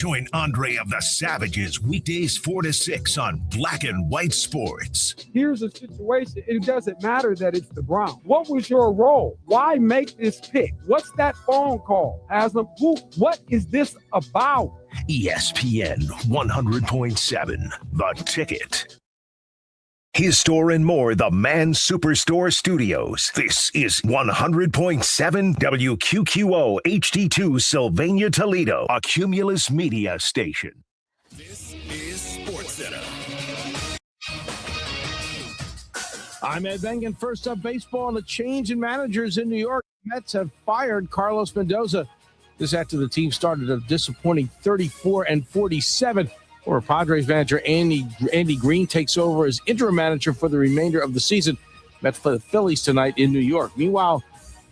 Join Andre of the Savages weekdays 4 to 6 on Black and White Sports. Here's a situation. It doesn't matter that it's the Browns. What was your role? Why make this pick? What's that phone call? Haslam, what is this about? ESPN 100.7, The Ticket. His Store and More, the Man Superstore Studios. This is 100.7 WQQO HD2 Sylvania, Toledo, a Cumulus media station. This is SportsCenter. I'm Ed Bengen. First up, baseball and a change in managers in New York. The Mets have fired Carlos Mendoza. This after the team started a disappointing 34-47. Former Padres manager Andy Green takes over as interim manager for the remainder of the season. Mets play the Phillies tonight in New York. Meanwhile,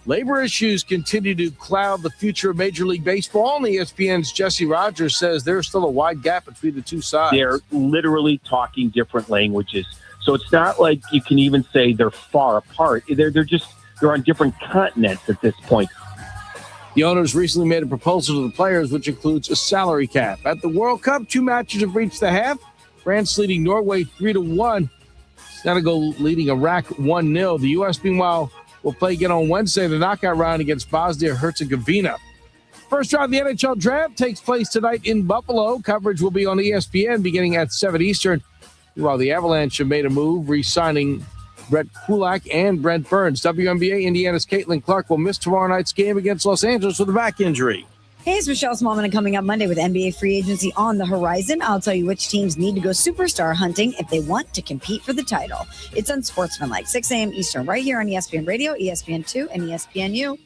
labor issues continue to cloud the future of Major League Baseball. And ESPN's Jesse Rogers says there's still a wide gap between the two sides. They're literally talking different languages. So it's not like you can even say they're far apart. They're on different continents at this point. The owners recently made a proposal to the players, which includes a salary cap. At the World Cup, 2 matches have reached the half. France leading Norway 3-1. Senegal leading Iraq 1-0. The U.S., meanwhile, will play again on Wednesday, the knockout round against Bosnia-Herzegovina. First round of the NHL draft takes place tonight in Buffalo. Coverage will be on ESPN beginning at 7 Eastern. Meanwhile, the Avalanche have made a move, re-signing Brett Kulak and Brent Burns. WNBA, Indiana's Caitlin Clark will miss tomorrow night's game against Los Angeles with a back injury. Hey, it's Michelle Smallman, and coming up Monday with NBA free agency on the horizon, I'll tell you which teams need to go superstar hunting if they want to compete for the title. It's Unsportsmanlike, 6 a.m. Eastern, right here on ESPN Radio, ESPN2, and ESPNU.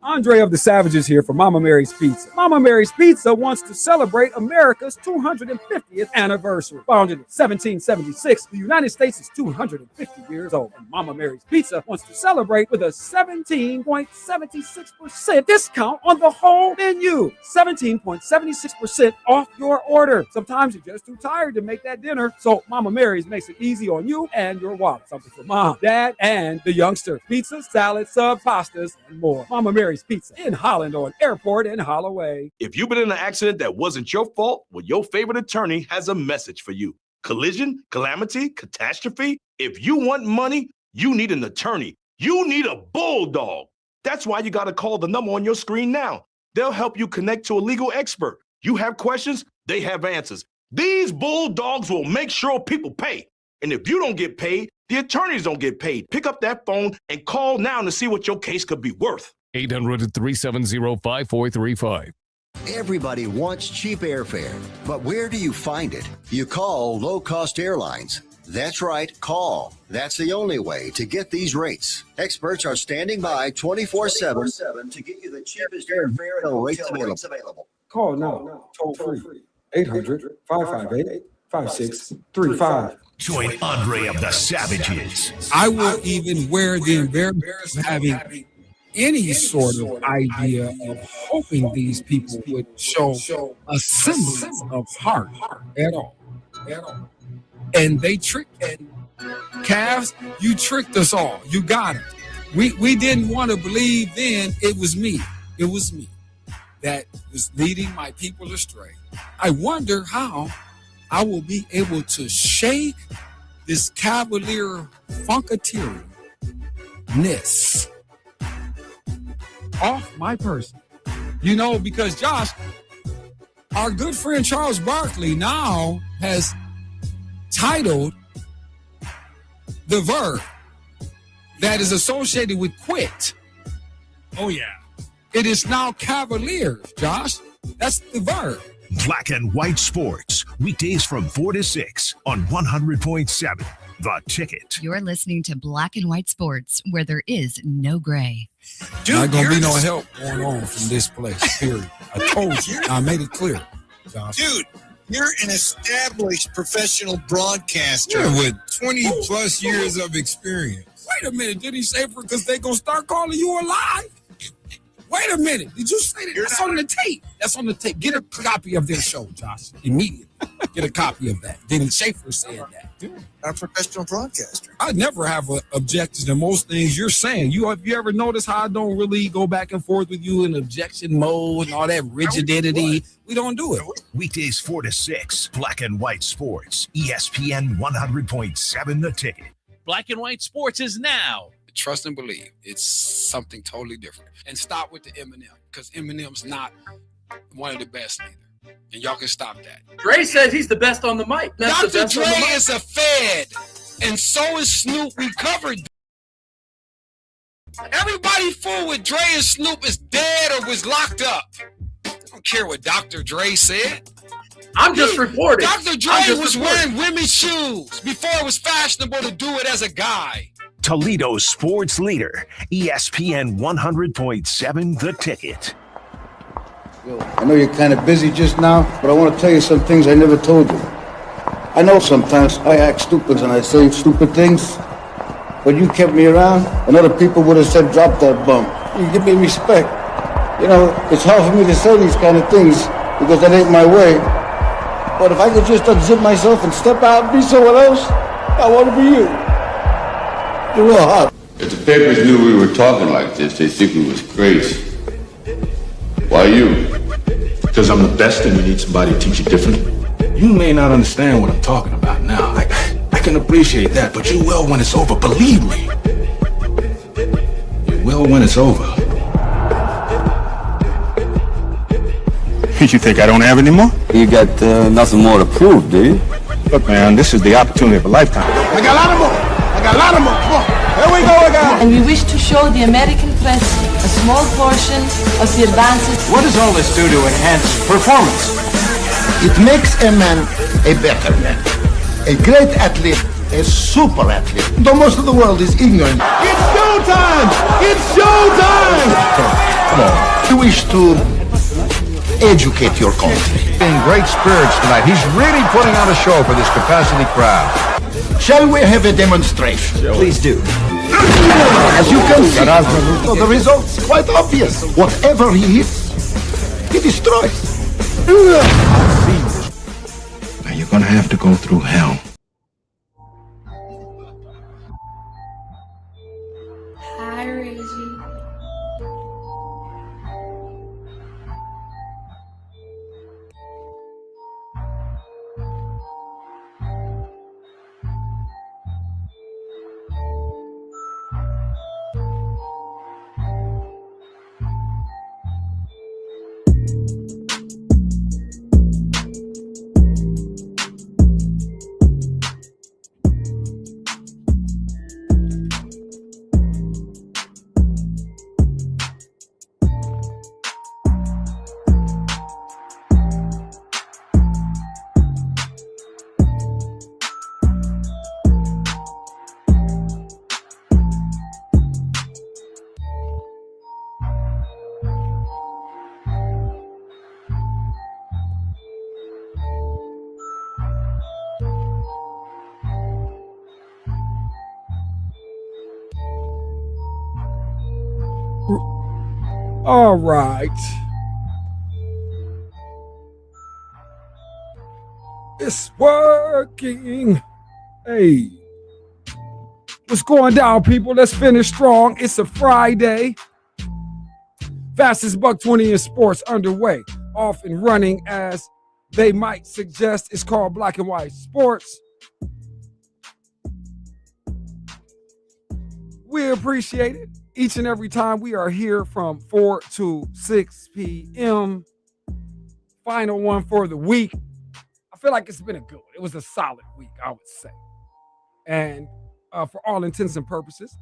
Andre of the Savages here for Mama Mary's Pizza. Mama Mary's Pizza wants to celebrate America's 250th anniversary. Founded in 1776, the United States is 250 years old. And Mama Mary's Pizza wants to celebrate with a 17.76% discount on the whole menu. 17.76% off your order. Sometimes you're just too tired to make that dinner, so Mama Mary's makes it easy on you and your wallet. Something for mom, dad, and the youngster. Pizza, salad, sub, pastas, and more. Mama Mary's Pizza in Holland on Airport and Holloway. If you've been in an accident that wasn't your fault, well, your favorite attorney has a message for you. Collision, calamity, catastrophe. If you want money, you need an attorney. You need a bulldog. That's why you got to call the number on your screen now. They'll help you connect to a legal expert. You have questions, they have answers. These bulldogs will make sure people pay. And if you don't get paid, the attorneys don't get paid. Pick up that phone and call now to see what your case could be worth. 800-370-5435. Everybody wants cheap airfare, but where do you find it? You call low-cost airlines. That's right, call. That's the only way to get these rates. Experts are standing by 24/7 to get you the cheapest airfare and rates available. Call now, toll free, 800-558-5635. Join Andre of the Savages. I will even wear the embarrassment of having any sort of idea of hoping these people would show a semblance of heart at all. And they tricked us. Cavs, you tricked us all. You got it. We didn't want to believe then it was me. It was me that was leading my people astray. I wonder how I will be able to shake this cavalier funketeerness off my person. You know, because Josh, our good friend Charles Barkley now has titled the verb that is associated with quit. Oh, yeah. It is now cavaliers, Josh. That's the verb. Black and White Sports, weekdays from 4 to 6 on 100.7, The Ticket. You're listening to Black and White Sports, where there is no gray. Dude, not going to be no help going on from this place, period. I told you. I made it clear, Josh. Dude, you're an established professional broadcaster with 20-plus years of experience. Wait a minute. Did he say because they going to start calling you a lie? Wait a minute. Did you say that? That's on the tape. That's on the tape. Get a copy of their show, Josh, immediately. get a copy of that. Dennis Schaefer said that. I'm a professional broadcaster. I never have an objection to most things you're saying. Have you ever noticed how I don't really go back and forth with you in objection mode and all that rigidity? We don't do it. Weekdays 4 to 6, Black and White Sports, ESPN 100.7 The Ticket. Black and White Sports is now. Trust and believe. It's something totally different. And stop with the Eminem, because Eminem's not one of the best either. And y'all can stop that. Dre says he's the best on the mic. Dr. Dre is a Fed, and so is Snoop. We covered. Everybody fool with Dre and Snoop is dead or was locked up. I don't care what Dr. Dre said. I'm just reporting. Dr. Dre was wearing women's shoes before it was fashionable to do it as a guy. Toledo's sports leader, ESPN 100.7 The Ticket. I know you're kind of busy just now, but I want to tell you some things I never told you. I know sometimes I act stupid and I say stupid things, but you kept me around, and other people would have said, drop that bum. You give me respect. You know, it's hard for me to say these kind of things because that ain't my way. But if I could just unzip myself and step out and be someone else, I want to be you. You're real hot. If the papers knew we were talking like this, they'd think we was crazy. Why you? Because I'm the best and you need somebody to teach you different. You may not understand what I'm talking about now. I can appreciate that, but you will when it's over. Believe me. You will when it's over. You think I don't have any more? You got nothing more to prove, do you? Look, man, this is the opportunity of a lifetime. I got a lot of more. Come on. Here we go again. And we wish to show the American press a small portion of the advances. What does all this do to enhance performance? It makes a man a better man. A great athlete, a super athlete. Though most of the world is ignorant. It's showtime! It's showtime! Come on. You wish to educate your country. In great spirits tonight. He's really putting on a show for this capacity crowd. Shall we have a demonstration? Please do. As you can see, the result's quite obvious. Whatever he hits, he destroys. Now you're gonna have to go through hell. Hi, Reggie. All right. It's working. Hey. What's going down, people? Let's finish strong. It's a Friday. Fastest buck 20 in sports underway. Off and running, as they might suggest. It's called Black and White Sports. We appreciate it. Each and every time we are here from 4 to 6 p.m. Final one for the week. I feel like it's been a good one. It was a solid week, I would say. And for all intents and purposes,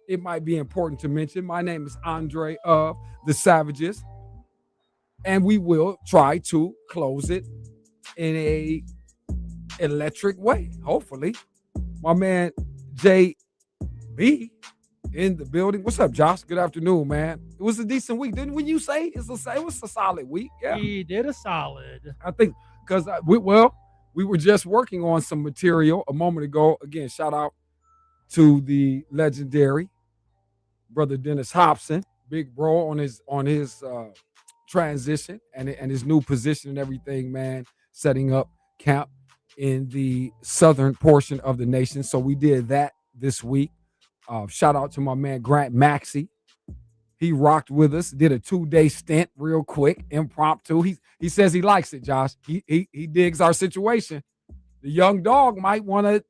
it might be important to mention, my name is Andre of the Savages. And we will try to close it in a electric way, hopefully. My man, JB, in the building. What's up, Josh? Good afternoon, man. It was a decent week. Didn't you say it was a solid week? Yeah. He did a solid. I think because we were just working on some material a moment ago. Again, shout out to the legendary brother Dennis Hobson, big bro on his transition and his new position and everything, man. Setting up camp in the southern portion of the nation. So we did that this week. Shout out to my man Grant Maxey. He rocked with us, did a 2-day stint real quick, impromptu. He says he likes it, Josh. He digs our situation. The young dog might want to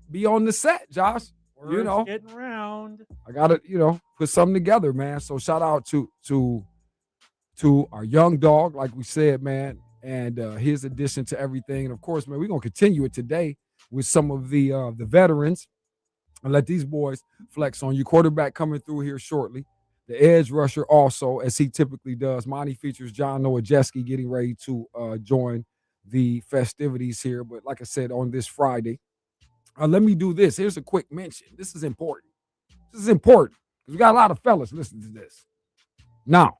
be on the set, Josh. We're getting around. I gotta, put something together, man. So shout out to our young dog, like we said, man, and his addition to everything. And of course, man, we're gonna continue it today with some of the veterans and let these boys flex on you. Quarterback coming through here shortly. The edge rusher also, as he typically does. Monty features John Nowajeski getting ready to join the festivities here. But like I said, on this Friday, let me do this. Here's a quick mention. This is important. Because we got a lot of fellas listening to this. Now,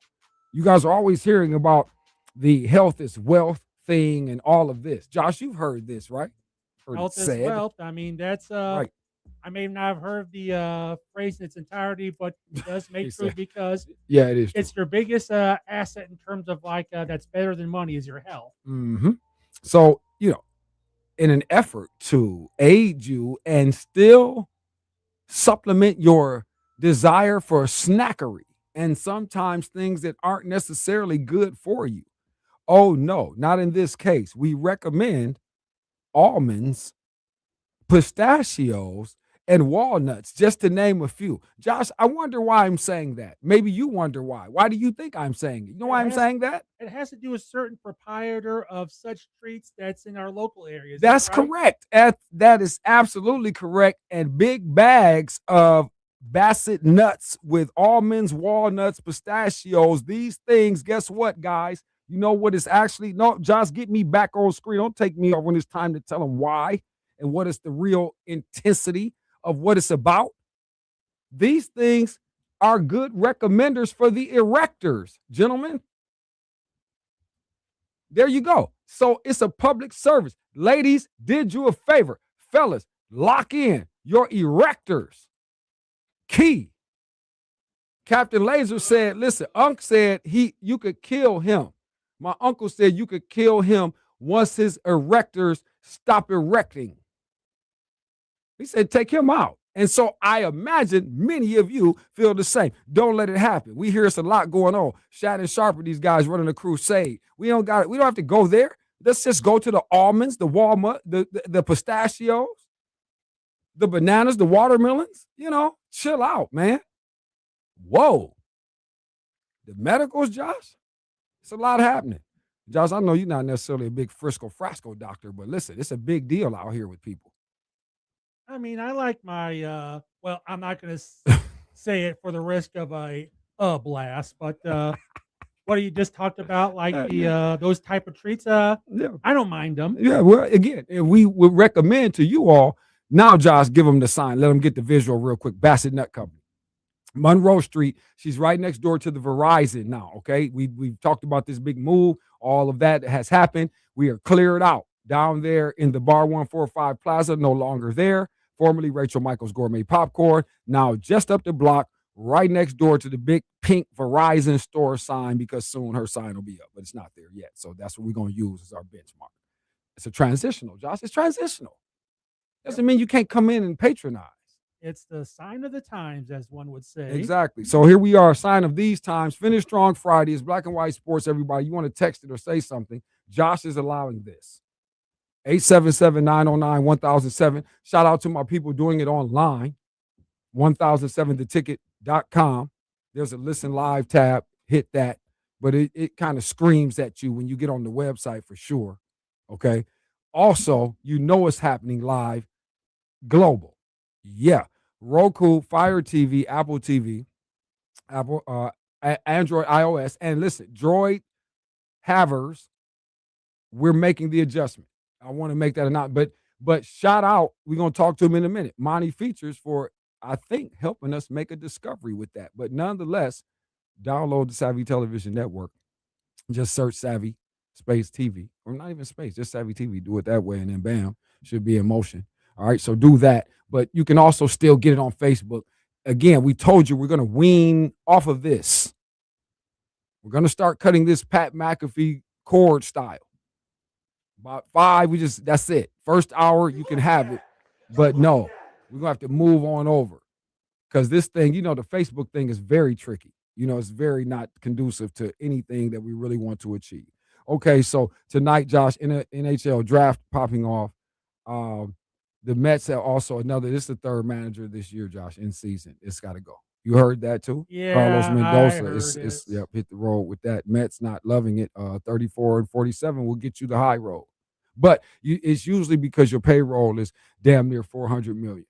you guys are always hearing about the health is wealth thing and all of this. Josh, you've heard this, right? Health is wealth. I mean, that's right. I may not have heard the phrase in its entirety, but it does make true because it is. It's your biggest asset in terms of that's better than money is your health. Mm-hmm. So, in an effort to aid you and still supplement your desire for snackery and sometimes things that aren't necessarily good for you. Oh, no, not in this case. We recommend almonds, pistachios, and walnuts, just to name a few. Josh, I wonder why I'm saying that. Maybe you wonder why. Why do you think I'm saying it? You know why I'm saying that? It has to do with certain proprietor of such treats that's in our local areas. That's correct. That is absolutely correct. And big bags of Bassett nuts with almonds, walnuts, pistachios, these things, guess what, guys? You know what it's actually? No, Josh, get me back on screen. Don't take me off when it's time to tell them why and what is the real intensity of what it's about. These things are good recommenders for the erectors, gentlemen. There you go. So it's a public service. Ladies, did you a favor. Fellas, lock in your erectors. Key. Captain Laser said, listen, Unc said you could kill him. My uncle said you could kill him once his erectors stop erecting. He said, take him out. And so I imagine many of you feel the same. Don't let it happen. We hear it's a lot going on. Shannon Sharper, these guys running a crusade. We don't have to go there. Let's just go to the almonds, the walnut, the pistachios, the bananas, the watermelons. Chill out, man. Whoa. The medicals, Josh? It's a lot happening. Josh, I know you're not necessarily a big Frisco Frasco doctor, but listen, it's a big deal out here with people. I mean, I like my, well, I'm not going to say it for the risk of a blast, but what you just talked about, like those type of treats, I don't mind them. Yeah, well, again, we would recommend to you all, now, Josh, give them the sign. Let them get the visual real quick. Bassett Nut Company. Monroe Street. She's right next door to the Verizon now, okay? We've talked about this big move. All of that has happened. We are cleared out down there in the Bar 145 Plaza, no longer there. Formerly Rachel Michaels Gourmet Popcorn. Now just up the block, right next door to the big pink Verizon store sign, because soon her sign will be up, but it's not there yet. So that's what we're going to use as our benchmark. It's a transitional, Josh. It's transitional. Doesn't mean you can't come in and patronize. It's the sign of the times, as one would say. Exactly. So here we are, sign of these times. Finish strong Friday. It's Black and White Sports, everybody. You want to text it or say something. Josh is allowing this. 877-909-1007. Shout out to my people doing it online. 1007theticket.com. There's a listen live tab. Hit that. But it kind of screams at you when you get on the website for sure. Okay. Also, it's happening live global. Yeah. Roku, Fire TV, Apple TV, Android, iOS. And listen, Droid havers, we're making the adjustment. I want to make that announcement. But shout out, we're going to talk to him in a minute. Monty Features for, I think, helping us make a discovery with that. But nonetheless, download the Savvy Television Network. Just search Savvy Space TV, or not even Space, just Savvy TV. Do it that way, and then bam, should be in motion. All right, so do that. But you can also still get it on Facebook. Again, we told you we're going to wean off of this. We're going to start cutting this Pat McAfee cord style. About 5, that's it. First hour, you can have it. But no, we're going to have to move on over. Because this thing, the Facebook thing is very tricky. It's very not conducive to anything that we really want to achieve. Okay, so tonight, Josh, in a NHL draft popping off, the Mets have also this is the third manager this year, Josh, in season. It's got to go. You heard that too? Yeah, Carlos Mendoza I heard it. hit the road with that. Mets not loving it. 34 and 47 will get you the high road. But it's usually because your payroll is damn near $400 million.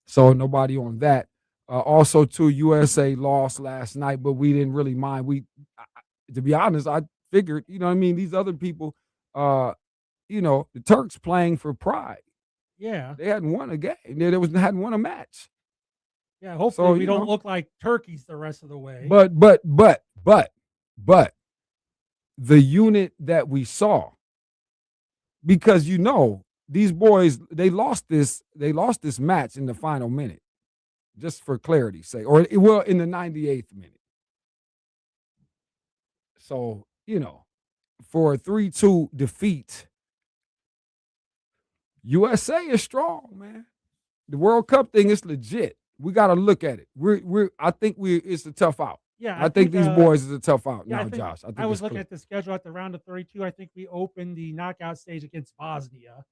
So nobody on that. Also, too, USA lost last night, but we didn't really mind. To be honest, I figured, these other people, the Turks playing for pride. Yeah. They hadn't won a game. They hadn't won a match. Yeah, hopefully we don't look like turkeys the rest of the way. But the unit that we saw, because these boys, they lost this match in the final minute, just for clarity's sake, or in the 98th minute. So, for a 3-2 defeat, USA is strong, man. The World Cup thing is legit. We got to look at it. I think it's a tough out. Yeah, I think these boys is a tough out now, Josh. I was looking at the schedule at the round of 32. I think we opened the knockout stage against Bosnia.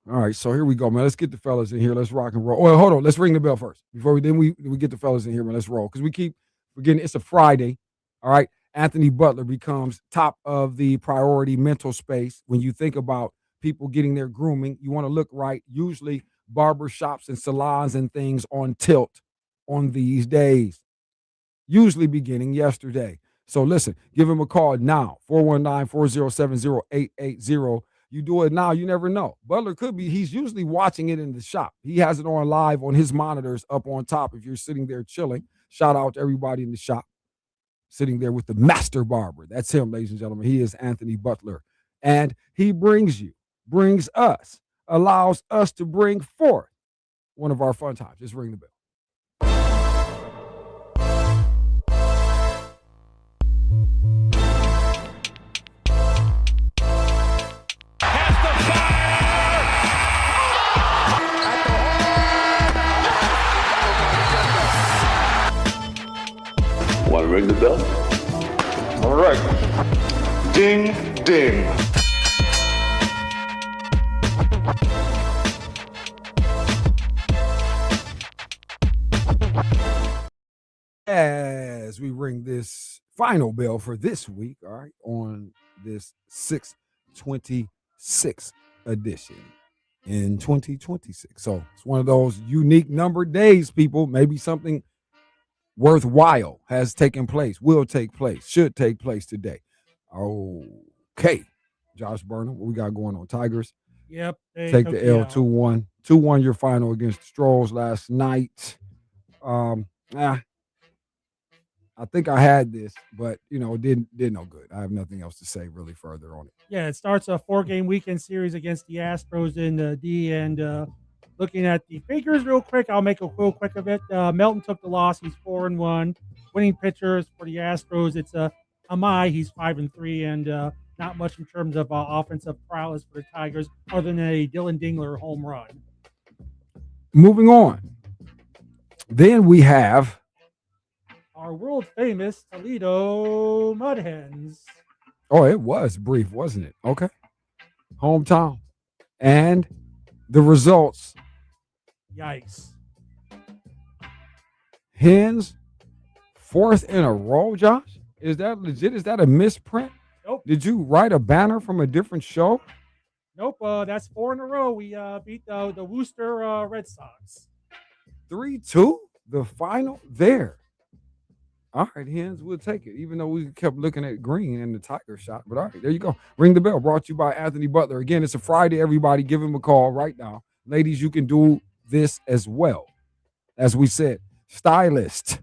All right, so here we go, man. Let's get the fellas in here. Let's rock and roll. Well, hold on. Let's ring the bell first before we get the fellas in here, man. Let's roll because we keep forgetting it's a Friday. All right, Anthony Butler becomes top of the priority mental space when you think about people getting their grooming. You want to look right. Usually, barber shops and salons and things on tilt on these days. Usually beginning yesterday. So listen, give him a call now. 419-407-0880. You do it now, you never know. Butler could be, he's usually watching it in the shop. He has it on live on his monitors up on top if you're sitting there chilling. Shout out to everybody in the shop sitting there with the master barber. That's him, ladies and gentlemen. He is Anthony Butler. And he brings us, allows us to bring forth one of our fun times. Just ring the bell. Want to ring the bell? All right. Ding, ding. As we ring this final bell for this week, all right, on this 6/26 edition in 2026. So it's one of those unique numbered days, people. Maybe something worthwhile has taken place, will take place, should take place today. Okay. Josh Burnham, what we got going on? Tigers. Yep. Take the L 2-1. 2-1 your final against the Strolls last night. I think I had this, but it did no good. I have nothing else to say really further on it. Yeah, it starts a 4-game weekend series against the Astros in the D. And looking at the figures real quick, I'll make a real quick of it. Melton took the loss. He's 4-1. Winning pitchers for the Astros, it's Amai. He's 5-3, and not much in terms of offensive prowess for the Tigers, other than a Dylan Dingler home run. Moving on. Then we have our world famous Toledo Mud Hens. Oh, it was brief, wasn't it? Okay. Hometown. And the results. Yikes. Hens, 4th in a row, Josh? Is that legit? Is that a misprint? Nope. Did you write a banner from a different show? Nope. That's 4 in a row. We beat the Worcester Red Sox. 3-2, the final there. All right, Hens, we'll take it, even though we kept looking at green in the Tiger shot. But all right, there you go. Ring the bell, brought to you by Anthony Butler. Again, it's a Friday, everybody. Give him a call right now. Ladies, you can do this as well. As we said, stylist,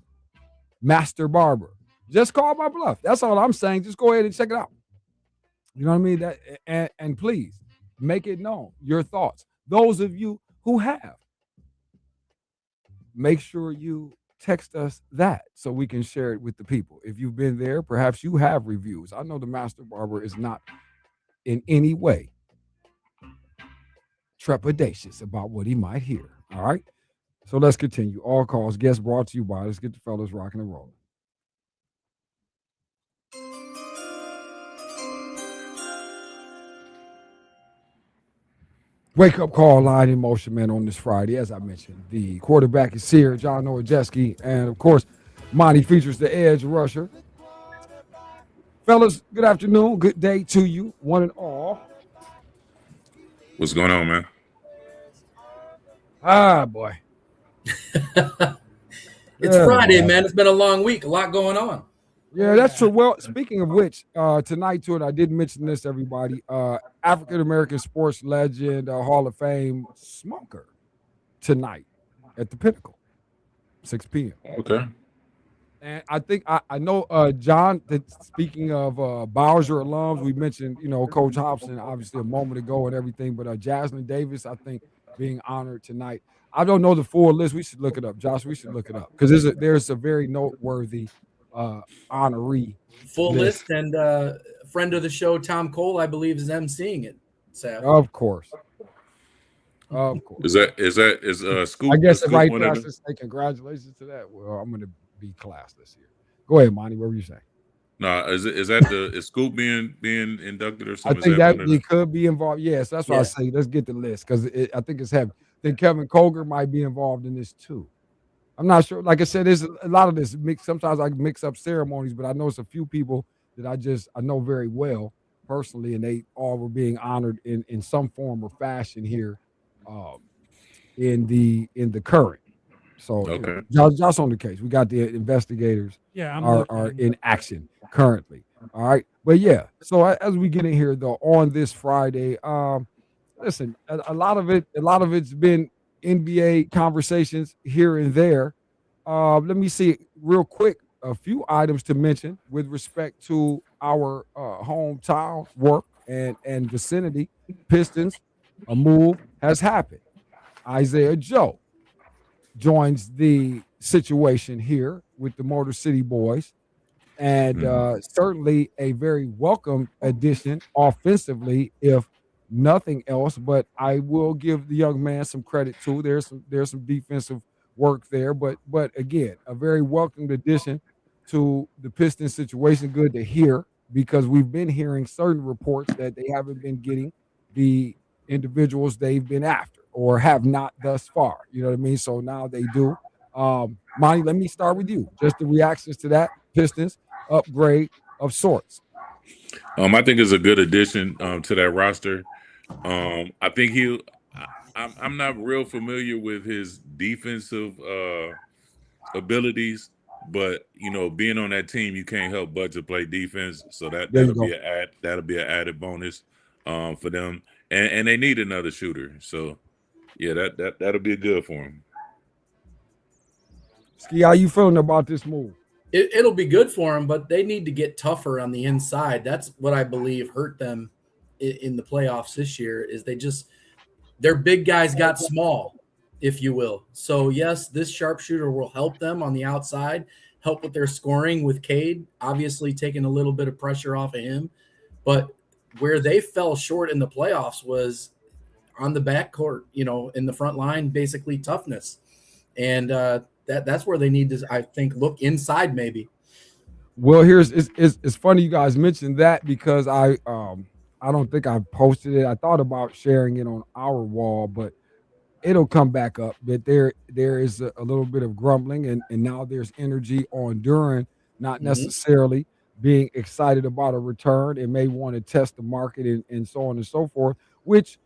master barber. Just call my bluff. That's all I'm saying. Just go ahead and check it out. You know what I mean? And please, make it known, your thoughts. Those of you who have, make sure you text us that so we can share it with the people. If you've been there, perhaps you have reviews. I know the Master Barber is not in any way trepidatious about what he might hear. All right. So let's continue. All calls, guests brought to you by. Let's get the fellas rocking and rolling. Wake up call line in motion, man, on this Friday. As I mentioned, the quarterback is here, John Nowajeski, and of course, Monty features the edge rusher. Fellas, good afternoon. Good day to you, one and all. What's going on, man? Ah, boy. It's Friday, man. It's been a long week. A lot going on. Yeah, that's true. Well, speaking of which, tonight, too, and I did mention this, everybody, African-American sports legend, Hall of Fame Smoker tonight at the Pinnacle, 6 p.m. Okay. And I think I know, John, that speaking of Bowser alums, we mentioned, Coach Hobson, obviously, a moment ago and everything, but Jasmine Davis, I think, being honored tonight. I don't know the full list. We should look it up. Josh, we should look it up because there's a very noteworthy honoree full list, and friend of the show Tom Cole, I believe, is emceeing it. Of course. Is Scoop? I guess if I say congratulations to that. Well, I'm going to be classless here. Go ahead, Monty. What were you saying? No, is Scoop being inducted or something? I think that he could be involved. Yes, that's why I say let's get the list because I think it's heavy. I think Kevin Koger might be involved in this too. I'm not sure. Like I said, there's a lot of this mix. Sometimes I mix up ceremonies, but I know it's a few people that I know very well personally, and they all were being honored in some form or fashion here in the current. So okay, just on the case, we got the investigators are in action currently. All right, but yeah. So as we get in here though on this Friday, listen, a lot of it's been NBA conversations here and there. Let me see real quick a few items to mention with respect to our hometown work and vicinity. Pistons, a move has happened. Isaiah Joe joins the situation here with the Motor City Boys, and certainly a very welcome addition offensively, if nothing else. But I will give the young man some credit too. There's some defensive work there, but again, a very welcomed addition to the Pistons situation. Good to hear, because we've been hearing certain reports that they haven't been getting the individuals they've been after or have not thus far. You know what I mean? So now they do. Monty, let me start with you. Just the reactions to that Pistons upgrade of sorts. I think it's a good addition to that roster. I think I'm not real familiar with his defensive abilities, but being on that team, you can't help but to play defense. So that'll be an added bonus for them, and they need another shooter. So yeah, that'll be good for him. Ski, how you feeling about this move? It'll be good for them, but they need to get tougher on the inside. That's what I believe hurt them in the playoffs this year. Is their big guys got small, if you will. So yes, this sharpshooter will help them on the outside, help with their scoring with Cade, obviously taking a little bit of pressure off of him. But where they fell short in the playoffs was on the backcourt, in the front line, basically toughness. And that's where they need to, I think, look inside maybe. Well, it's funny you guys mentioned that, because I don't think I posted it. I thought about sharing it on our wall, but it'll come back up. But there is a little bit of grumbling, and now there's energy on Duran, not necessarily being excited about a return and may want to test the market and so on and so forth, which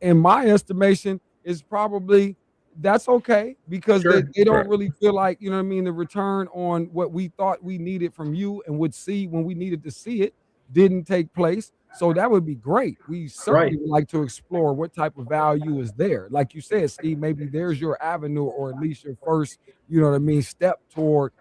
in my estimation is probably that's okay, because they don't really feel like, the return on what we thought we needed from you and would see when we needed to see it didn't take place. So that would be great. We certainly would like to explore what type of value is there. Like you said, Steve, maybe there's your avenue, or at least your first, step toward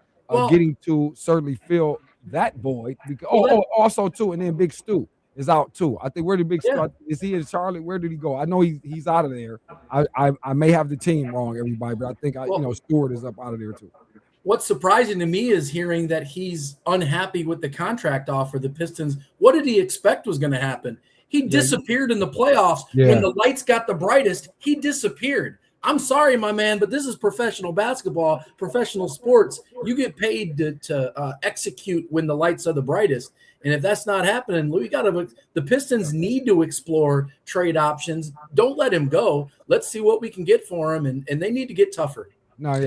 getting to certainly fill that void. Because, also too, and then Big Stu is out too. I think where did Big Stu, is he in Charlotte? Where did he go? I know he's out of there. I may have the team wrong, everybody, but I think Stewart is up out of there too. what's surprising to me is hearing that he's unhappy with the contract offer. The Pistons, what did he expect was going to happen? He disappeared in the playoffs. When the lights got the brightest, he disappeared. I'm sorry, my man, but this is professional basketball, professional sports. You get paid to execute when the lights are the brightest. And if that's not happening, the Pistons need to explore trade options. Don't let him go. Let's see what we can get for him, and they need to get tougher. No,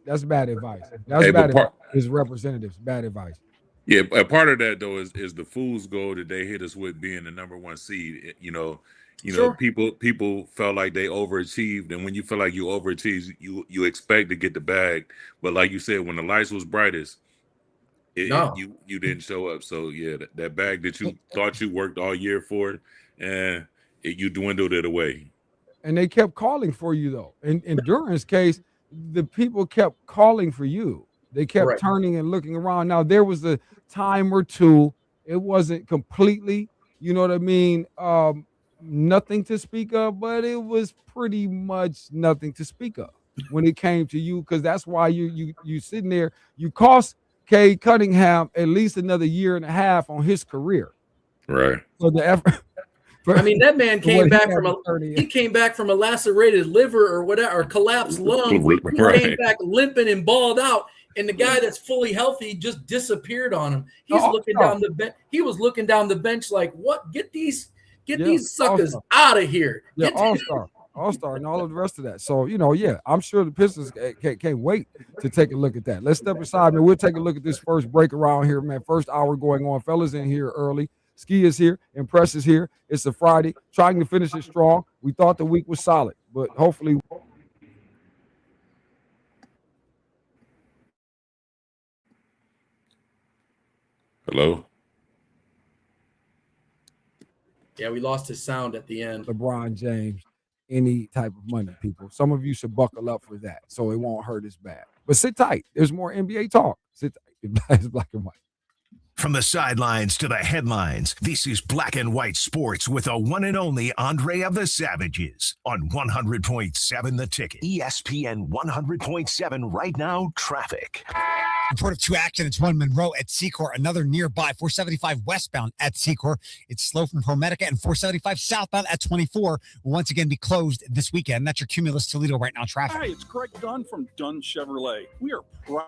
that's bad advice. That's bad advice. His representatives, bad advice. Yeah, a part of that though is the fool's goal that they hit us with being the number 1 seed. You know, people felt like they overachieved, and when you feel like you overachieved, you expect to get the bag. But like you said, when the lights was brightest, you didn't show up. So yeah, that bag that you thought you worked all year for, and you dwindled it away. And they kept calling for you though. In Duran's case, the people kept calling for you. They kept turning and looking around. Now there was a time or two, it wasn't completely, you know what I mean, nothing to speak of, but it was pretty much nothing to speak of when it came to you, because that's why you sitting there. You cost Cade Cunningham at least another year and a half on his career. Right. So the effort. I mean, that man came back from a lacerated liver or whatever, or collapsed lung. He came back limping and balled out. And the guy that's fully healthy just disappeared on him. He's looking down the bench. He was looking down the bench like, "What? Get these suckers out of here!" Yeah, all-star, and all of the rest of that. So I'm sure the Pistons can't wait to take a look at that. Let's step aside, man. We'll take a look at this first break around here, man. First hour going on. Fellas in here early. Ski is here. Impress is here. It's a Friday. Trying to finish it strong. We thought the week was solid, but hopefully. Hello? Yeah, we lost his sound at the end. LeBron James, any type of money, people. Some of you should buckle up for that so it won't hurt as bad. But sit tight. There's more NBA talk. Sit tight. It's black and white. From the sidelines to the headlines, this is Black and White Sports with the one and only Andre of the Savages on 100.7 The Ticket. ESPN 100.7 right now, traffic. Report of 2 accidents, one Monroe at Secor, another nearby, 475 westbound at Secor. It's slow from ProMedica, and 475 southbound at 24 will once again be closed this weekend. That's your Cumulus Toledo right now traffic. Hi, it's Craig Dunn from Dunn Chevrolet. We are proud.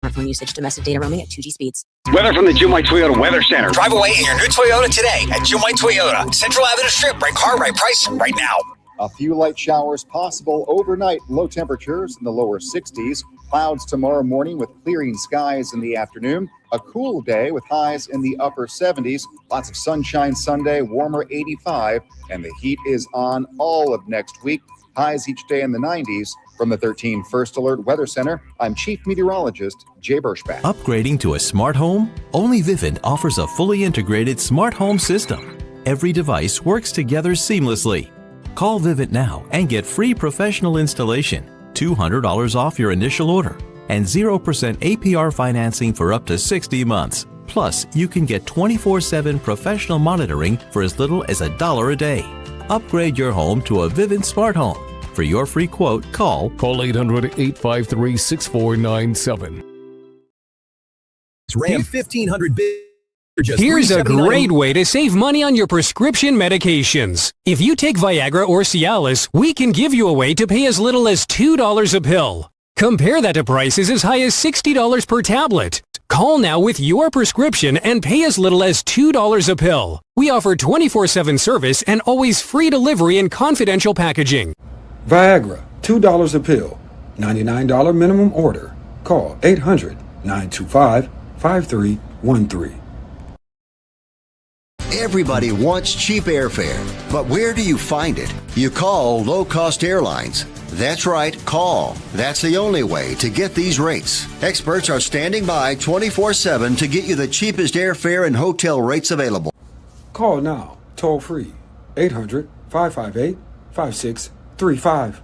Smartphone usage, domestic data roaming at 2G speeds. Weather from the Jim White Toyota Weather Center. Drive away in your new Toyota today at Jim White Toyota. Central Avenue Strip. Right car, right price, right now. A few light showers possible overnight. Low temperatures in the lower 60s. Clouds tomorrow morning with clearing skies in the afternoon. A cool day with highs in the upper 70s. Lots of sunshine Sunday, warmer 85. And the heat is on all of next week. Highs each day in the 90s. From the 13 First Alert Weather Center, I'm Chief Meteorologist Jay Burschbach. Upgrading to a smart home? Only Vivint offers a fully integrated smart home system. Every device works together seamlessly. Call Vivint now and get free professional installation, $200 off your initial order, and 0% APR financing for up to 60 months. Plus, you can get 24/7 professional monitoring for as little as $1 a day. Upgrade your home to a Vivint Smart Home. For your free quote, call 800-853-6497. Ram 1500 bid. Here's a great way to save money on your prescription medications. If you take Viagra or Cialis, we can give you a way to pay as little as $2 a pill. Compare that to prices as high as $60 per tablet. Call now with your prescription and pay as little as $2 a pill. We offer 24/7 service and always free delivery and confidential packaging. Viagra, $2 a pill, $99 minimum order. Call 800-925-5313. Everybody wants cheap airfare, but where do you find it? You call low-cost airlines. That's right, call. That's the only way to get these rates. Experts are standing by 24/7 to get you the cheapest airfare and hotel rates available. Call now, toll free, 800-558-5635.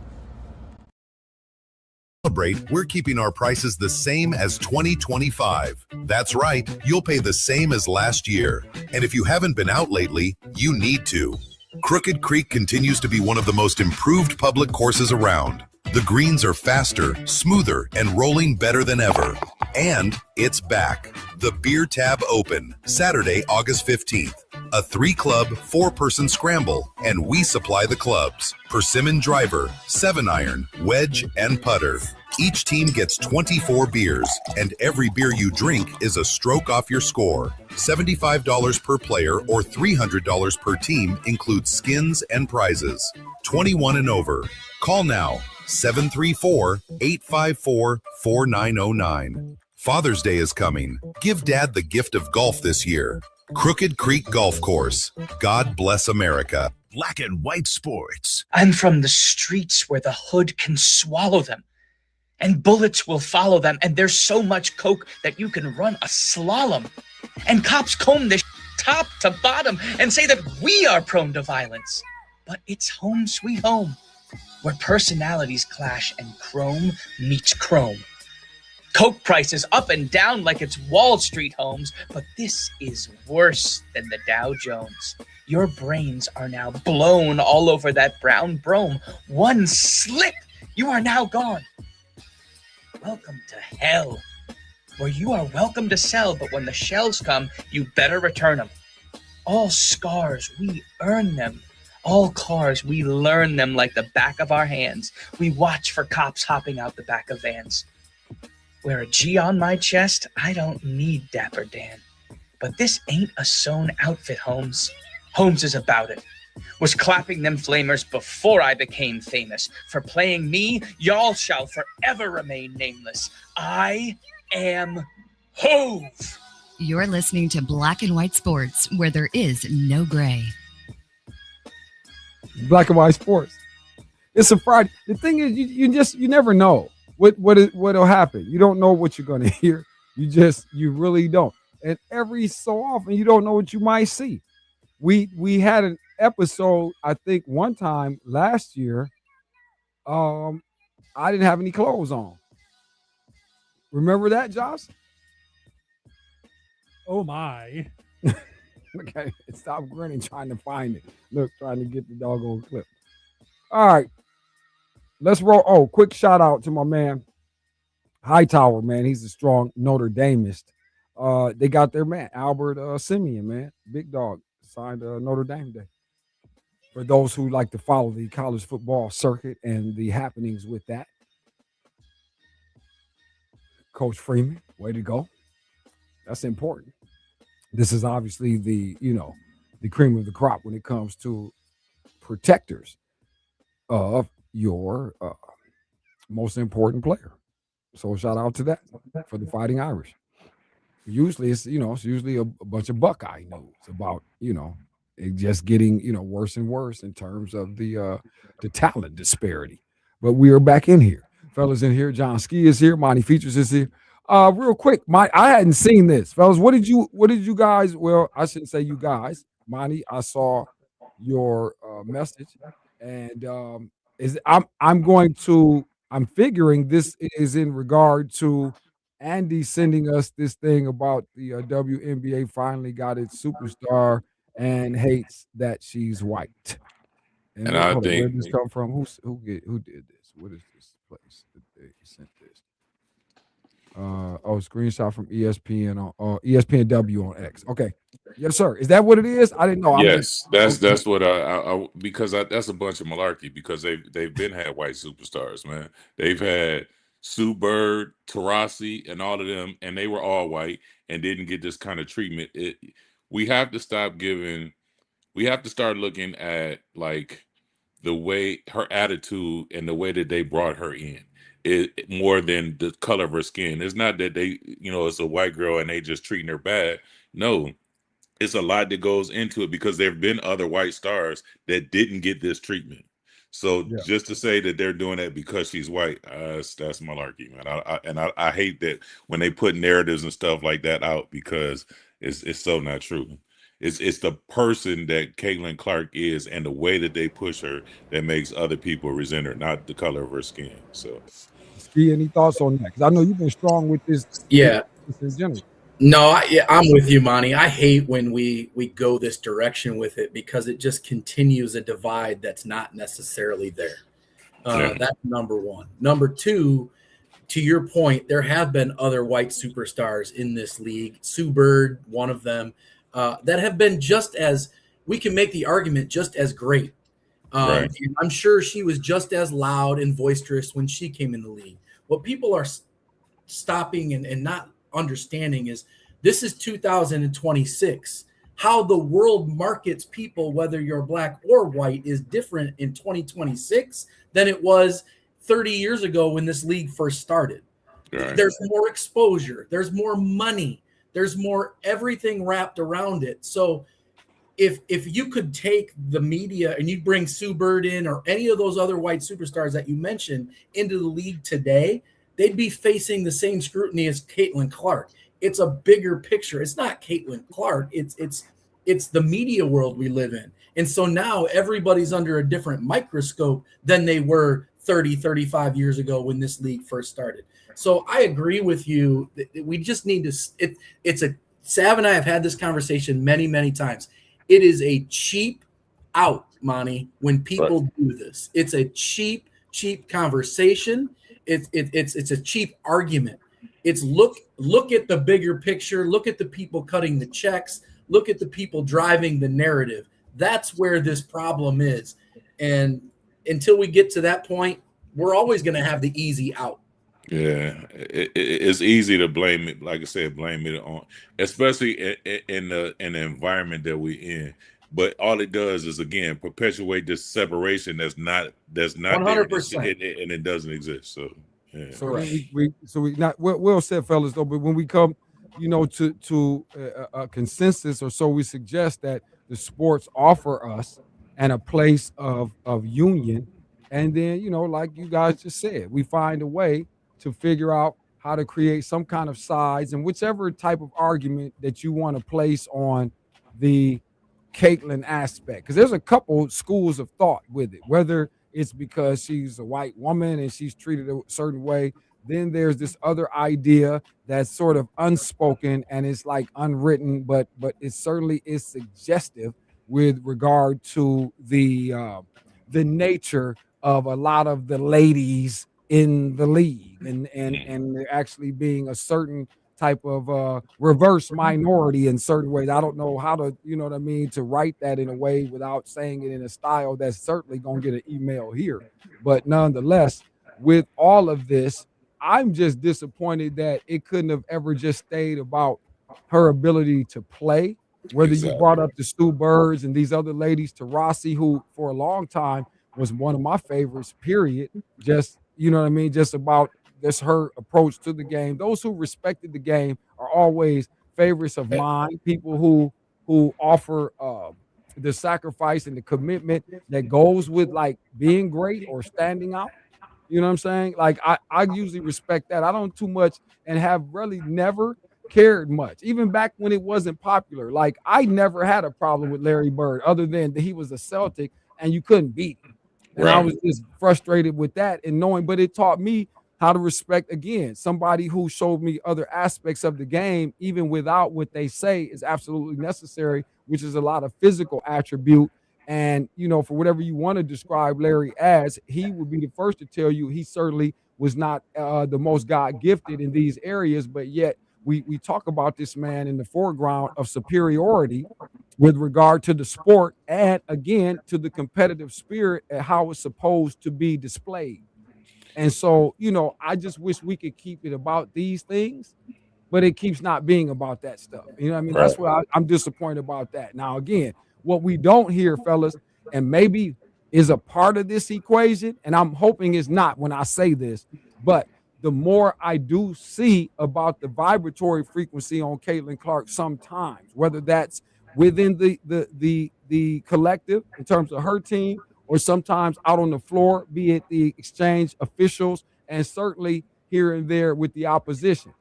Celebrate, we're keeping our prices the same as 2025. That's right, you'll pay the same as last year. And if you haven't been out lately, you need to. Crooked Creek continues to be one of the most improved public courses around. The greens are faster, smoother, and rolling better than ever. And it's back. The Beer Tab Open, Saturday, August 15th. A 3-club, 4-person scramble, and we supply the clubs. Persimmon driver, 7-iron, wedge, and putter. Each team gets 24 beers, and every beer you drink is a stroke off your score. $75 per player or $300 per team includes skins and prizes. 21 and over. Call now, 734-854-4909. Father's Day is coming. Give Dad the gift of golf this year. Crooked Creek Golf Course. God bless America. Black and White Sports. I'm from the streets where the hood can swallow them, and bullets will follow them, and there's so much coke that you can run a slalom. And cops comb this top to bottom and say that we are prone to violence. But it's home sweet home, where personalities clash and chrome meets chrome. Coke prices up and down like it's Wall Street homes, but this is worse than the Dow Jones. Your brains are now blown all over that brown brome. One slip, you are now gone. Welcome to hell, where you are welcome to sell, but when the shells come, you better return them. All scars, we earn them. All cars, we learn them like the back of our hands. We watch for cops hopping out the back of vans. Wear a G on my chest, I don't need Dapper Dan. But this ain't a sewn outfit, Holmes. Holmes is about it. Was clapping them flamers before I became famous. For playing me, y'all shall forever remain nameless. I am Hove. You're listening to Black and White Sports, where there is no gray. Black and White Sports. It's a Friday. The thing is, you never know what'll happen. You don't know what you're going to hear. You really don't. And every so often, you don't know what you might see. We had an episode, I think, one time last year. I didn't have any clothes on. Remember that, Josh? Oh my. Okay, stop grinning, trying to find it. Look, trying to get the doggone clip. All right, let's roll. Oh, quick shout out to my man Hightower, man. He's a strong Notre Dameist. They got their man Albert Simeon, man, big dog, signed Notre Dame Day. For those who like to follow the college football circuit and the happenings with that, Coach Freeman, way to go. That's important. This is obviously the cream of the crop when it comes to protectors of your most important player. So shout out to that for the Fighting Irish. Usually it's usually a bunch of Buckeye news about it just getting worse and worse in terms of the talent disparity. But we are back in here, fellas. In here, John Ski is here. Monty Features is here. Real quick, I hadn't seen this, fellas. What did you guys? Well, I shouldn't say you guys. Monty, I saw your message, and I'm figuring this is in regard to Andy sending us this thing about the WNBA finally got its superstar and hates that she's white. And And I hold on, where think did this come from? Who did this? What is this place that they sent this? Screenshot from ESPN on ESPNW on X. Okay, yes, sir. Is that what it is? I didn't know. yes, that's what I because that's a bunch of malarkey because they've been had white superstars, man. They've had Sue Bird, Tarasi, and all of them, and they were all white and didn't get this kind of treatment. We have to stop giving. We have to start looking at like the way her attitude and the way that they brought her in. It more than the color of her skin. It's not that they, it's a white girl and they just treating her bad. No, it's a lot that goes into it because there have been other white stars that didn't get this treatment. So just to say that they're doing that because she's white, that's malarkey, man. I hate that when they put narratives and stuff like that out because it's so not true. It's the person that Caitlin Clark is and the way that they push her that makes other people resent her, not the color of her skin. So, Ski, any thoughts on that? Because I know you've been strong with this. Yeah. In general. No, I'm with you, Monty. I hate when we go this direction with it because it just continues a divide that's not necessarily there. That's number one. Number two, to your point, there have been other white superstars in this league. Sue Bird, one of them. That have been just as, we can make the argument, just as great. And I'm sure she was just as loud and boisterous when she came in the league. What people are stopping and not understanding is this is 2026. How the world markets people, whether you're black or white, is different in 2026 than it was 30 years ago when this league first started. There's more exposure. There's more money. There's more everything wrapped around it. So if you could take the media and you bring Sue Bird in or any of those other white superstars that you mentioned into the league today, they'd be facing the same scrutiny as Caitlin Clark. It's a bigger picture. It's not Caitlin Clark. It's the media world we live in. And so now everybody's under a different microscope than they were 30, 35 years ago when this league first started. So I agree with you. We just need to, Sav and I have had this conversation many, many times. It is a cheap out, Monty, when people do this. It's a cheap conversation. It's a cheap argument. It's look at the bigger picture. Look at the people cutting the checks. Look at the people driving the narrative. That's where this problem is. And until we get to that point, we're always going to have the easy out. Yeah, it's easy to blame it. Like I said, blame it on, especially in the environment that we're in. But all it does is again perpetuate this separation that's not 100%, and it doesn't exist. So yeah. So we not well said, fellas. Though, but when we come, to a consensus or so, we suggest that the sports offer us and a place of union, and then like you guys just said, we find a way to figure out how to create some kind of sides and whichever type of argument that you want to place on the Caitlin aspect. Because there's a couple schools of thought with it, whether it's because she's a white woman and she's treated a certain way. Then there's this other idea that's sort of unspoken and it's like unwritten, but it certainly is suggestive with regard to the nature of a lot of the ladies in the league and there actually being a certain type of reverse minority in certain ways. I don't know how to, to write that in a way without saying it in a style that's certainly going to get an email here. But nonetheless, with all of this, I'm just disappointed that it couldn't have ever just stayed about her ability to play. Whether you brought up the Stu Birds and these other ladies, Tarasi, who for a long time was one of my favorites, period. Just, just about this her approach to the game. Those who respected the game are always favorites of mine, people who offer the sacrifice and the commitment that goes with like being great or standing out. You know what I'm saying? Like I usually respect that. I don't too much and have really never cared much, even back when it wasn't popular. Like I never had a problem with Larry Bird other than that he was a Celtic and you couldn't beat him. And I was just frustrated with that and knowing, but it taught me how to respect, again, somebody who showed me other aspects of the game, even without what they say is absolutely necessary, which is a lot of physical attribute. And, you know, for whatever you want to describe Larry as, he would be the first to tell you he certainly was not the most God gifted in these areas, but yet we talk about this man in the foreground of superiority with regard to the sport and, again, to the competitive spirit and how it's supposed to be displayed. And so, you know, I just wish we could keep it about these things, but it keeps not being about that stuff. You know what I mean? Right. That's what I'm disappointed about that. Now, again, what we don't hear, fellas, and maybe is a part of this equation, and I'm hoping it's not when I say this, but the more I do see about the vibratory frequency on Caitlin Clark sometimes, whether that's within the collective in terms of her team, or sometimes out on the floor, be it the exchange officials, and certainly here and there with the opposition.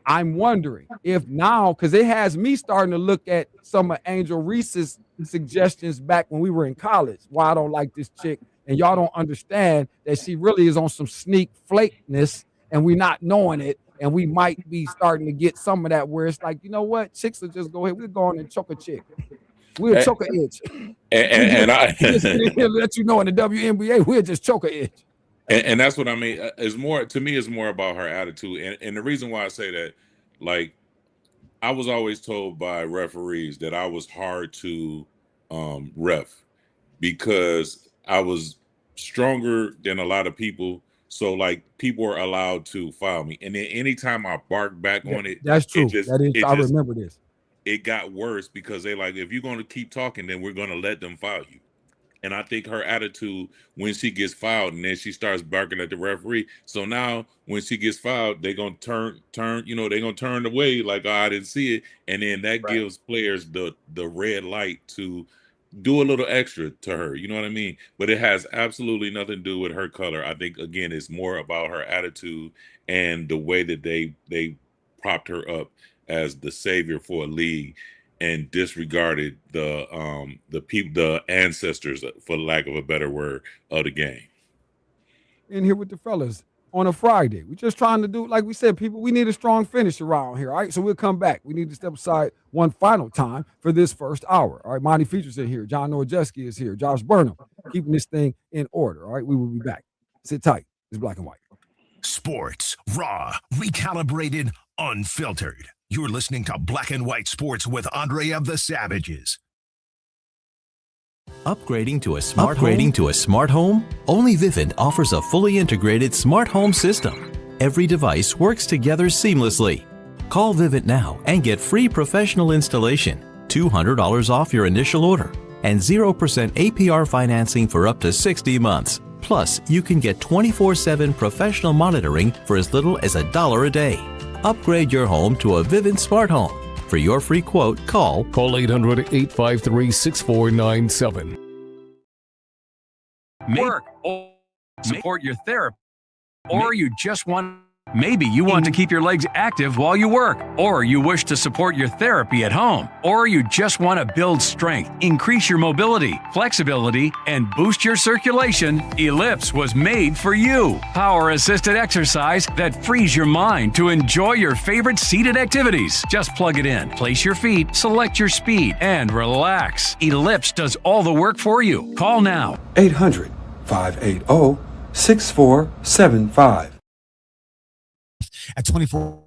I'm wondering if now, because it has me starting to look at some of Angel Reese's suggestions back when we were in college, why I don't like this chick, and y'all don't understand that she really is on some sneak flakeness, and we're not knowing it, and we might be starting to get some of that where it's like, you know what, chicks will just go ahead, we'll go on and choke a chick. We'll choke an itch. And I let you know in the WNBA, we'll just choke an itch. And that's what I mean. It's more, to me, it's more about her attitude. And the reason why I say that, like, I was always told by referees that I was hard to ref because I was stronger than a lot of people. So, like, people were allowed to foul me. And then anytime I barked back on it, that's true. I remember this. It got worse because they like, if you're going to keep talking, then we're going to let them foul you. And I think her attitude when she gets fouled and then she starts barking at the referee. So now when she gets fouled, they're going to turn, you know, they're going to turn away like, oh, I didn't see it. And then that gives players the red light to do a little extra to her. You know what I mean? But it has absolutely nothing to do with her color. I think, again, it's more about her attitude and the way that they propped her up as the savior for a league and disregarded the ancestors, for lack of a better word, of the game. In here with the fellas on a Friday. We're just trying to do, like we said, people, we need a strong finish around here. All right, so we'll come back. We need to step aside one final time for this first hour. All right, Monty Features are here. John Nowajeski is here. Josh Burnham, keeping this thing in order. All right, we will be back. Sit tight. It's Black and White. Sports, raw, recalibrated, unfiltered. You're listening to Black and White Sports with Andre of the Savages. Upgrading to a smart home? Only Vivint offers a fully integrated smart home system. Every device works together seamlessly. Call Vivint now and get free professional installation, $200 off your initial order, and 0% APR financing for up to 60 months. Plus, you can get 24/7 professional monitoring for as little as $1 a day. Upgrade your home to a Vivint Smart Home. For your free quote, call 800-853-6497. Work or support your therapy, or you just want, maybe you want to keep your legs active while you work, or you wish to support your therapy at home, or you just want to build strength, increase your mobility, flexibility, and boost your circulation. Ellipse was made for you. Power-assisted exercise that frees your mind to enjoy your favorite seated activities. Just plug it in, place your feet, select your speed, and relax. Ellipse does all the work for you. Call now. 800-580-6475. At 24.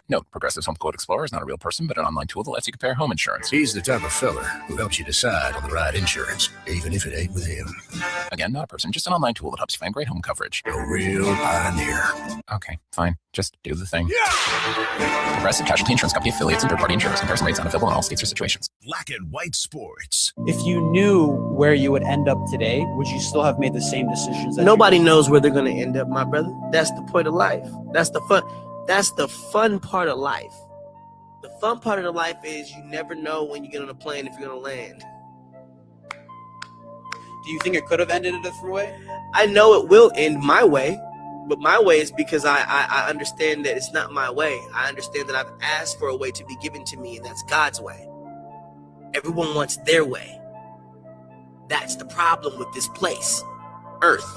Note, Progressive's Home Quote Explorer is not a real person, but an online tool that lets you compare home insurance. He's the type of fella who helps you decide on the right insurance, even if it ain't with him. Again, not a person, just an online tool that helps you find great home coverage. A real pioneer. Okay, fine. Just do the thing. Progressive Casualty Insurance Company affiliates and third-party insurers. Comparison rates not available in all states or situations. Black and white sports. If you knew where you would end up today, would you still have made the same decisions? Nobody knows where they're going to end up, my brother. That's the point of life. That's the fun. That's the fun part of life. The fun part of the life is you never know when you get on a plane if you're going to land. Do you think it could have ended at a thruway? I know it will end my way, but my way is because I understand that it's not my way. I understand that I've asked for a way to be given to me, and that's God's way. Everyone wants their way. That's the problem with this place, Earth.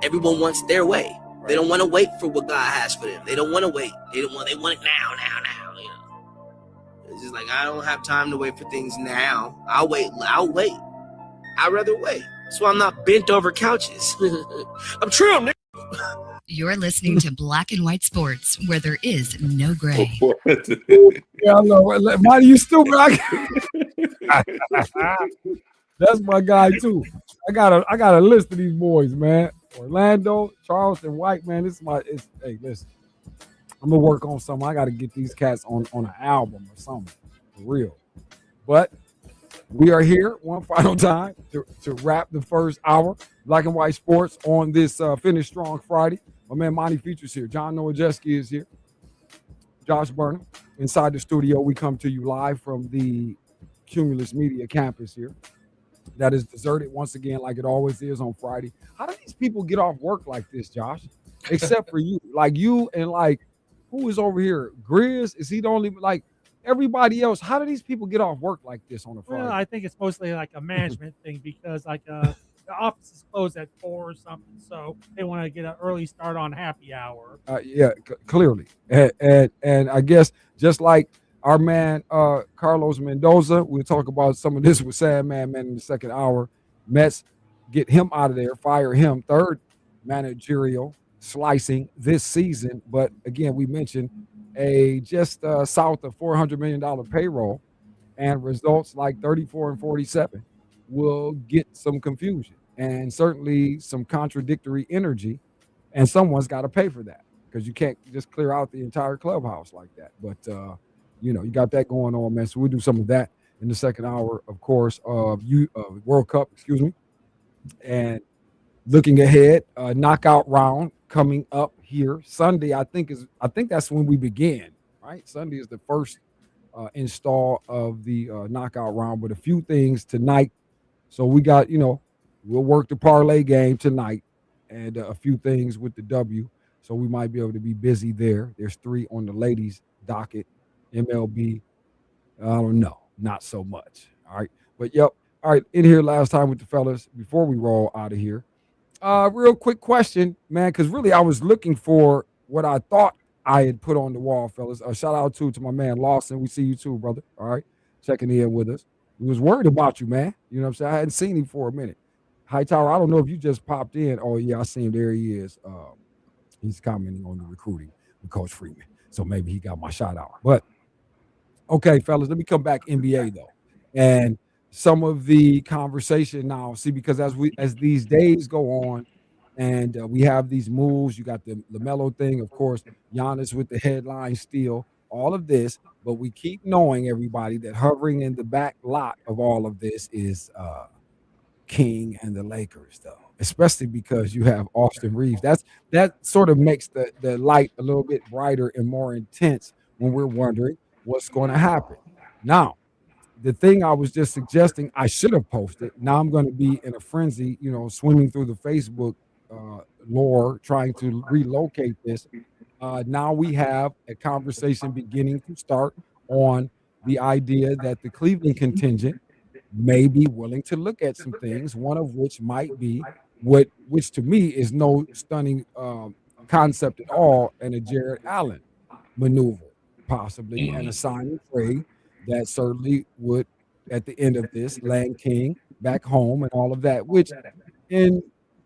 Everyone wants their way. They don't want to wait for what God has for them. They don't want to wait. They want it now. You know, it's just like I don't have time to wait for things now. I'll wait. I'd rather wait. That's why I'm not bent over couches. I'm trim, nigga. You're listening to Black and White Sports, where there is no gray. Yeah, I know. Marty, you stupid. That's my guy too. I got a list of these boys, man. Orlando, Charleston, White, man. Hey, listen. I'm gonna work on something. I gotta get these cats on an album or something. For real. But we are here one final time to wrap the first hour. Black and White Sports on this Finish Strong Friday. My man Monty Features here. John Nowajeski is here. Josh Burnham. Inside the studio, we come to you live from the Cumulus Media campus here. That is deserted once again, like it always is on Friday. How do these people get off work like this, Josh? Except for you. Like you and like, who is over here? Grizz? Is he the only, like, everybody else? How do these people get off work like this on a Friday? Well, I think it's mostly like a management thing because like the office is closed at 4 or something, so they want to get an early start on happy hour. Clearly. And I guess just like our man Carlos Mendoza, we'll talk about some of this with Sad Man in the second hour. Mets get him out of there, fire him. Third managerial slicing this season. But again, we mentioned a just south of $400 million payroll, and results like 34 and 47 will get some confusion and certainly some contradictory energy. And someone's got to pay for that because you can't just clear out the entire clubhouse like that. But, you got that going on, man. So we'll do some of that in the second hour, of course, of World Cup, and looking ahead, knockout round coming up here Sunday. I think that's when we begin, right? Sunday is the first install of the knockout round, but a few things tonight. So we got, we'll work the parlay game tonight and a few things with the W. So we might be able to be busy there. There's 3 on the ladies' docket. MLB, I don't know, not so much. All right. But yep. All right. In here last time with the fellas before we roll out of here. Real quick question, man, because really I was looking for what I thought I had put on the wall, fellas. Shout out to my man Lawson. We see you too, brother. All right. Checking in with us. We was worried about you, man. You know what I'm saying? I hadn't seen him for a minute. Hightower, I don't know if you just popped in. Oh, yeah, I see him. There he is. He's commenting on the recruiting with Coach Freeman. So maybe he got my shout out. But okay, fellas, let me come back NBA though. And some of the conversation now, see, because as these days go on and we have these moves, you got the LaMelo thing, of course, Giannis with the headline steal, all of this, but we keep knowing, everybody, that hovering in the back lot of all of this is King and the Lakers, though, especially because you have Austin Reeves. That sort of makes the light a little bit brighter and more intense when we're wondering what's going to happen. Now, the thing I was just suggesting I should have posted, now I'm going to be in a frenzy, swimming through the Facebook lore, trying to relocate this. Now we have a conversation beginning to start on the idea that the Cleveland contingent may be willing to look at some things, one of which might be which to me is no stunning concept at all, and a Jared Allen maneuver, possibly, and a signing trade that certainly would, at the end of this, land King back home and all of that, which in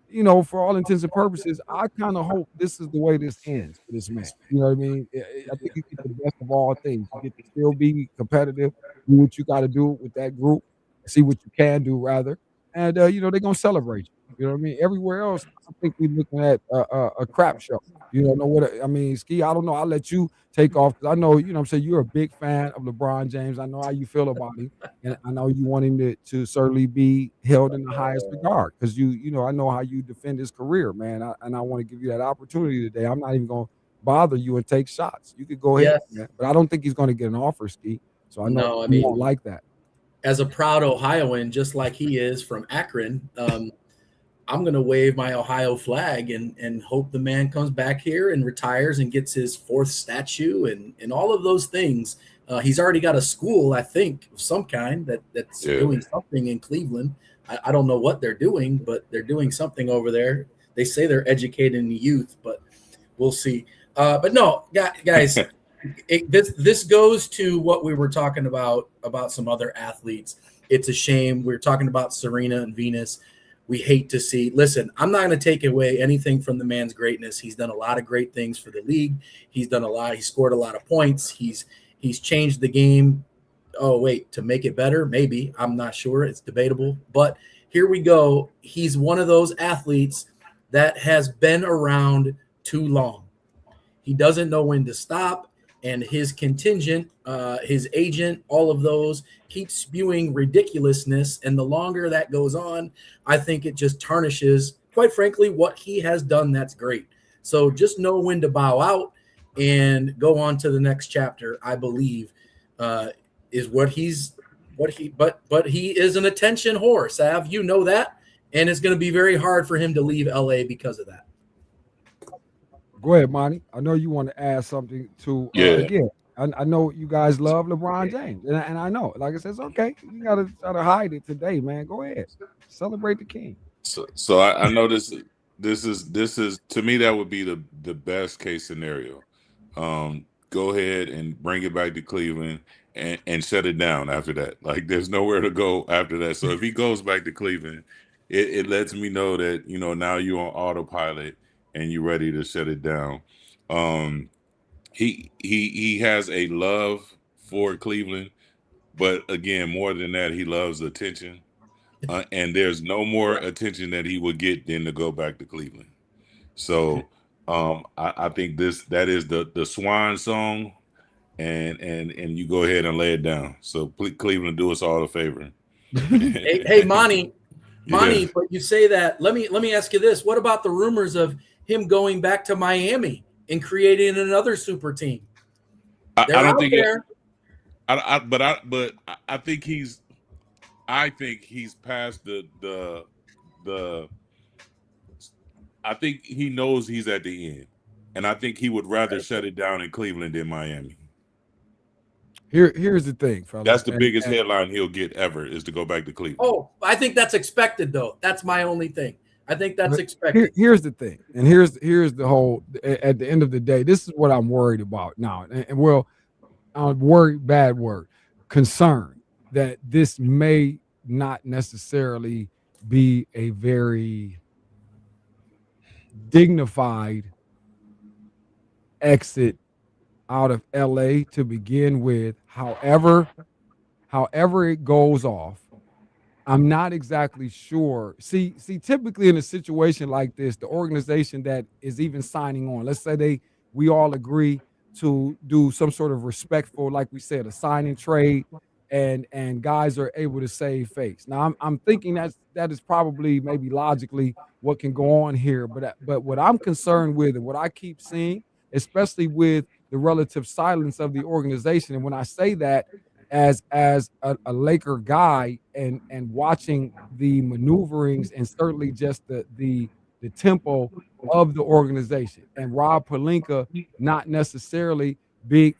you know, for all intents and purposes, I kind of hope this is the way this ends for this man. You know what I mean? I think you get the best of all things. You get to still be competitive, do what you got to do with that group, see what you can do rather, and you know they're gonna celebrate you. You know what I mean? Everywhere else, I think we're looking at a crap show. You don't know what I mean, Ski. I don't know. I'll let you take off because I know you know what I'm saying you're a big fan of LeBron James. I know how you feel about him. And I know you want him to certainly be held in the highest regard because you know, I know how you defend his career, man. And I want to give you that opportunity today. I'm not even going to bother you and take shots. You could go ahead, man. But I don't think he's going to get an offer, Ski. So I know No, I you mean, won't like that. As a proud Ohioan, just like he is from Akron, I'm going to wave my Ohio flag and hope the man comes back here and retires and gets his 4th statue and all of those things. He's already got a school, I think, of some kind that's doing something in Cleveland. I don't know what they're doing, but they're doing something over there. They say they're educating the youth, but we'll see. But no, guys, this goes to what we were talking about some other athletes. It's a shame. We're talking about Serena and Venus. We hate to see. Listen, I'm not going to take away anything from the man's greatness. He's done a lot of great things for the league. He's done a lot. He scored a lot of points. He's changed the game. Oh, wait, to make it better? Maybe. I'm not sure. It's debatable. But here we go. He's one of those athletes that has been around too long. He doesn't know when to stop. And his contingent, his agent, all of those keep spewing ridiculousness. And the longer that goes on, I think it just tarnishes, quite frankly, what he has done that's great. So just know when to bow out and go on to the next chapter, I believe, is what he is an attention whore, Sav. You know that. And it's going to be very hard for him to leave LA because of that. Go ahead, Monty. I know you want to add something to again. I know you guys love LeBron James, and I know, like I said, it's okay. You gotta try to hide it today, man. Go ahead, celebrate the king. So I know this is to me that would be the best case scenario. Go ahead and bring it back to Cleveland and shut it down after that. Like there's nowhere to go after that. So if he goes back to Cleveland, it lets me know that you know now you're on autopilot and you're ready to shut it down. He has a love for Cleveland, but again, more than that, he loves attention. And there's no more attention that he would get than to go back to Cleveland. So I think that is the swan song, and you go ahead and lay it down. So Cleveland, do us all a favor. hey Monty, yeah. But you say that. Let me ask you this: what about the rumors of him going back to Miami and creating another super team? I don't think I think he's past the I think he knows he's at the end, and I think he would rather shut it down in Cleveland than Miami. Here's the thing, fellas. That's the biggest headline he'll get ever is to go back to Cleveland. Oh, I think that's expected, though. That's my only thing. I think that's expected. Here's the thing, and here's the whole. At the end of the day, this is what I'm worried about now. And well, I'm worried, bad word, concerned that this may not necessarily be a very dignified exit out of LA to begin with. However it goes off, I'm not exactly sure. See, typically in a situation like this, the organization that is even signing on, let's say we all agree to do some sort of respectful, like we said, a sign and trade, and guys are able to save face. Now, I'm thinking that is probably maybe logically what can go on here, but what I'm concerned with and what I keep seeing, especially with the relative silence of the organization, and when I say that as a Laker guy and watching the maneuverings and certainly just the tempo of the organization, and Rob Pelinka not necessarily being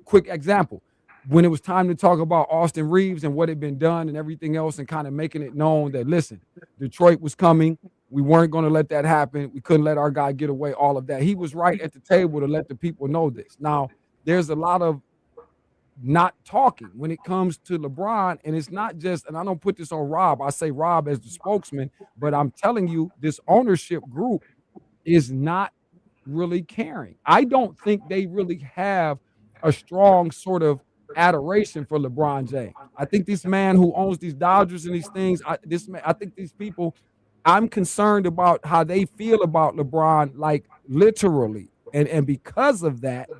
quick example. When it was time to talk about Austin Reeves and what had been done and everything else and kind of making it known that, listen, Detroit was coming. We weren't going to let that happen. We couldn't let our guy get away, all of that. He was right at the table to let the people know this. Now, there's a lot of not talking when it comes to LeBron. And it's not just, and I don't put this on Rob, I say Rob as the spokesman, but I'm telling you, this ownership group is not really caring. I don't think they really have a strong sort of adoration for LeBron James. I think this man who owns these Dodgers and these things, I think these people, I'm concerned about how they feel about LeBron, like literally. And because of that,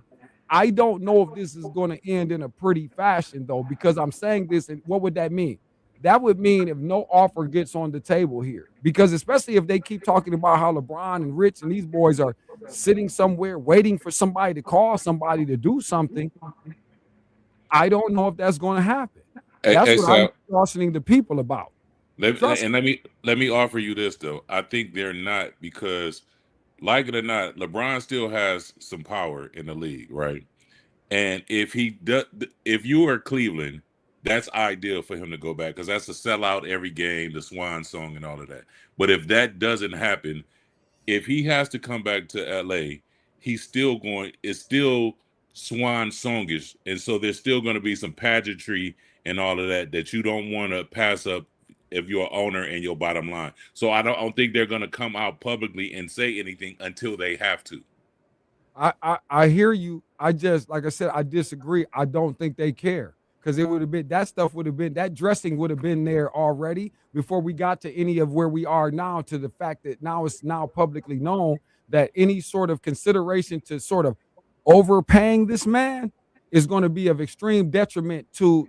I don't know if this is going to end in a pretty fashion, though, because I'm saying this, and what would that mean? That would mean if no offer gets on the table here, because especially if they keep talking about how LeBron and Rich and these boys are sitting somewhere waiting for somebody to call somebody to do something, I don't know if that's going to happen. That's what I'm cautioning the people about. Let me offer you this, though. I think they're not, because like it or not, LeBron still has some power in the league, right? And if you are Cleveland, that's ideal for him to go back, because that's a sellout every game, the swan song and all of that. But if that doesn't happen, if he has to come back to LA, it's still swan songish. And so there's still going to be some pageantry and all of that you don't want to pass up if you're an owner and your bottom line. So I don't think they're going to come out publicly and say anything until they have to. I hear you. I just, like I said, I disagree. I don't think they care, because it would have been, that dressing would have been there already before we got to any of where we are now, to the fact that now it's now publicly known that any sort of consideration to sort of overpaying this man is going to be of extreme detriment to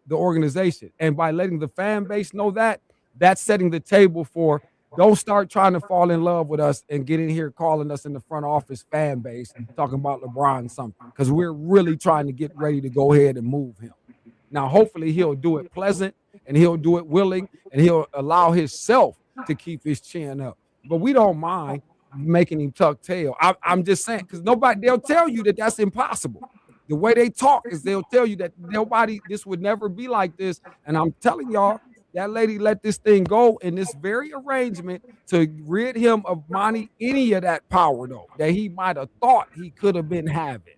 the organization. And by letting the fan base know that, that's setting the table for, don't start trying to fall in love with us and get in here calling us in the front office fan base and talking about LeBron something, because we're really trying to get ready to go ahead and move him. Now, hopefully he'll do it pleasant, and he'll do it willing, and he'll allow himself to keep his chin up. But we don't mind making him tuck tail. I'm just saying, because they'll tell you that that's impossible. The way they talk is they'll tell you that this would never be like this. And I'm telling y'all, that lady let this thing go in this very arrangement to rid him of any of that power, though, that he might have thought he could have been having.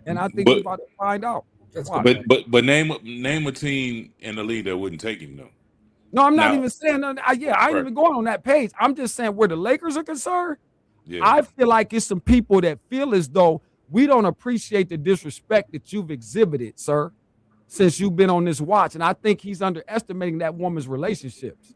And I think we're about to find out. But name a team in the league that wouldn't take him, though. No, I'm not even saying I ain't even going on that page. I'm just saying where the Lakers are concerned, I feel like it's some people that feel as though we don't appreciate the disrespect that you've exhibited, sir, since you've been on this watch. And I think he's underestimating that woman's relationships.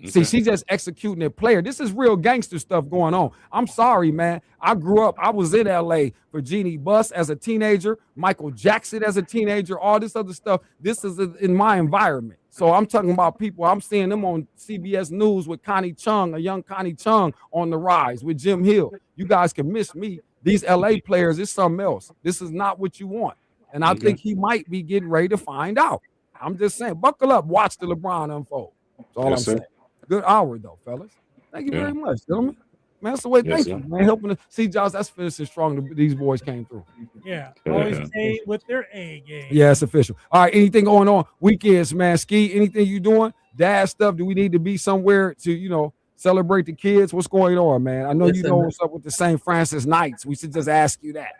Okay. See, she's just executing a player. This is real gangster stuff going on. I'm sorry, man. I was in LA for Jeannie Buss as a teenager, Michael Jackson as a teenager, all this other stuff. This is in my environment. So I'm talking about people, I'm seeing them on CBS News with Connie Chung, a young Connie Chung on the rise with Jim Hill. You guys can miss me. These LA players, it's something else. This is not what you want. And I think he might be getting ready to find out. I'm just saying, buckle up, watch the LeBron unfold. That's all I'm saying. Good hour, though, fellas. Thank you very much, gentlemen. Man, that's the way. Thank you, man. Helping to see, Josh. That's finishing strong. These boys came through. Yeah, always stay with their A game. Yeah, it's official. All right, anything going on weekends, man? Ski, anything you doing? Dad stuff? Do we need to be somewhere to celebrate the kids? What's going on, man? I know you know what's up with the St. Francis Knights. We should just ask you that.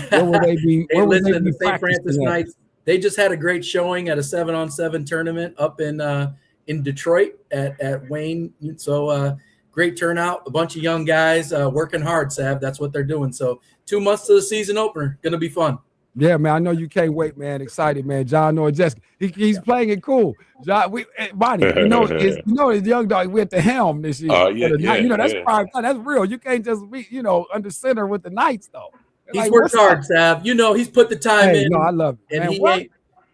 Where will they be? Hey, listen, the St. Francis Knights. They just had a great showing at a 7-on-7 tournament up in Detroit at Wayne. So great turnout, a bunch of young guys working hard, Sav. That's what they're doing. So 2 months to the season opener. Going to be fun. Yeah, man. I know you can't wait, man. Excited, man. John Noy Jessica. He's playing it cool. John, Bonnie, his young dog, we're at the helm this year. That's prime time. That's real. You can't just be, under center with the Knights, though. He's worked hard, Sav. He's put the time in. No, I love it. And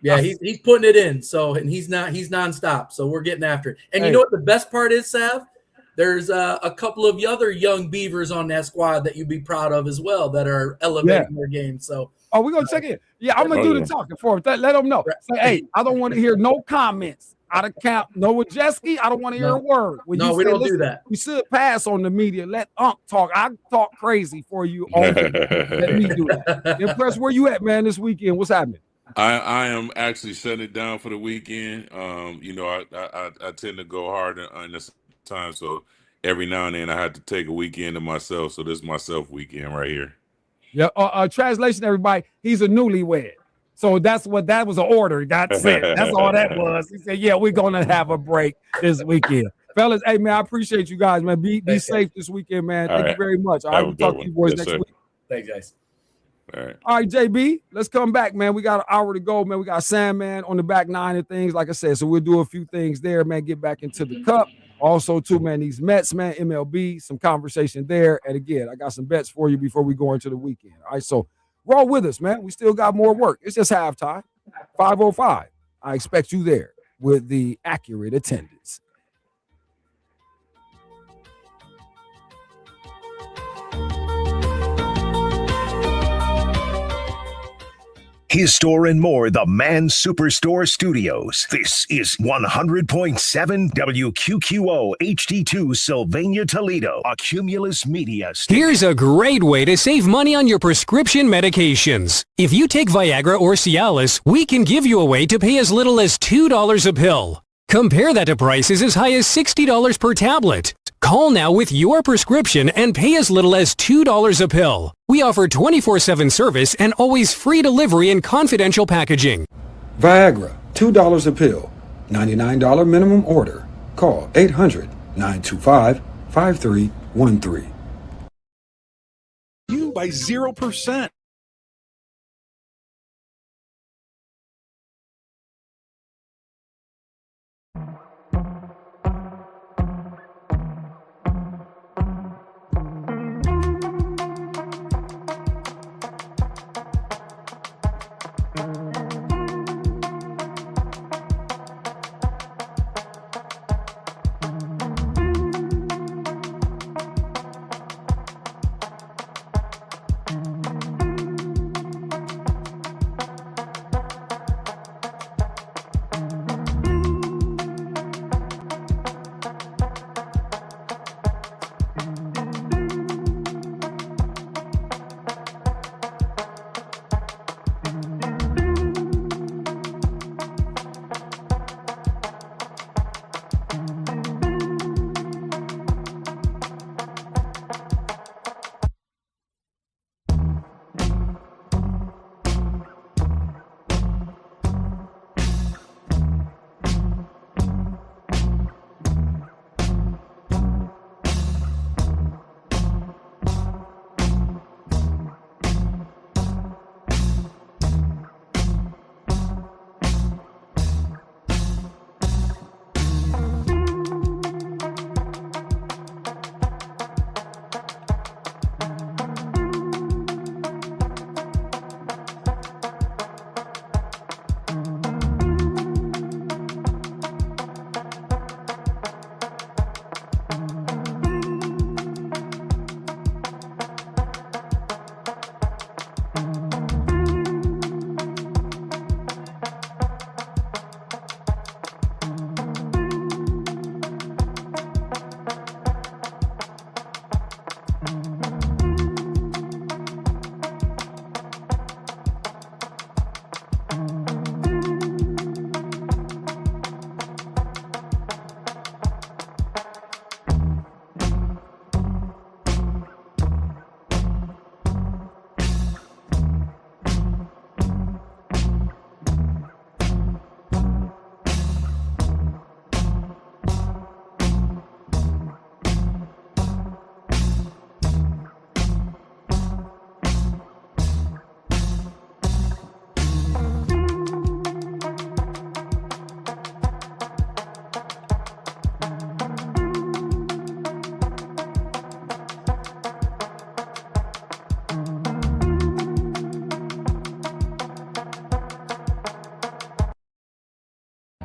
man, he's putting it in. So, and he's nonstop. So we're getting after it. And you know what the best part is, Sav? There's a couple of other young Beavers on that squad that you'd be proud of as well that are elevating their game. So, we're going to check it. Yeah, I'm going to do the talking for him. Let them know. Say, hey, I don't want to hear no comments out of camp. No Wojcicki, I don't want to hear a word. We don't do that. We should pass on the media. Let Unc talk. I talk crazy for you. Let me do that. Impress, where you at, man, this weekend? What's happening? I am actually shutting it down for the weekend. I tend to go hard in this time, so every now and then I have to take a weekend to myself. So this is my self weekend right here. Yeah. Translation, everybody. He's a newlywed. So that was an order. That's it. That's all that was. He said, yeah, we're going to have a break this weekend. Fellas, hey, man, I appreciate you guys, man. Be safe this weekend, man. Thank you very much. All right, we'll talk to you boys next week. Thanks, guys. All right, JB, let's come back, man. We got an hour to go, man. We got Sandman on the back nine and things, like I said. So we'll do a few things there, man. Get back into the cup. Also, too, man, these Mets, man, MLB, some conversation there. And again, I got some bets for you before we go into the weekend. All right, so roll with us, man. We still got more work. It's just halftime, 5:05. I expect you there with the accurate attendance. His store and more, the Man Superstore Studios. This is 100.7 WQQO HD2 Sylvania, Toledo, a Cumulus Media station. Here's a great way to save money on your prescription medications. If you take Viagra or Cialis, we can give you a way to pay as little as $2 a pill. Compare that to prices as high as $60 per tablet. Call now with your prescription and pay as little as $2 a pill. We offer 24/7 service and always free delivery and confidential packaging. Viagra, $2 a pill, $99 minimum order. Call 800-925-5313. You by 0%.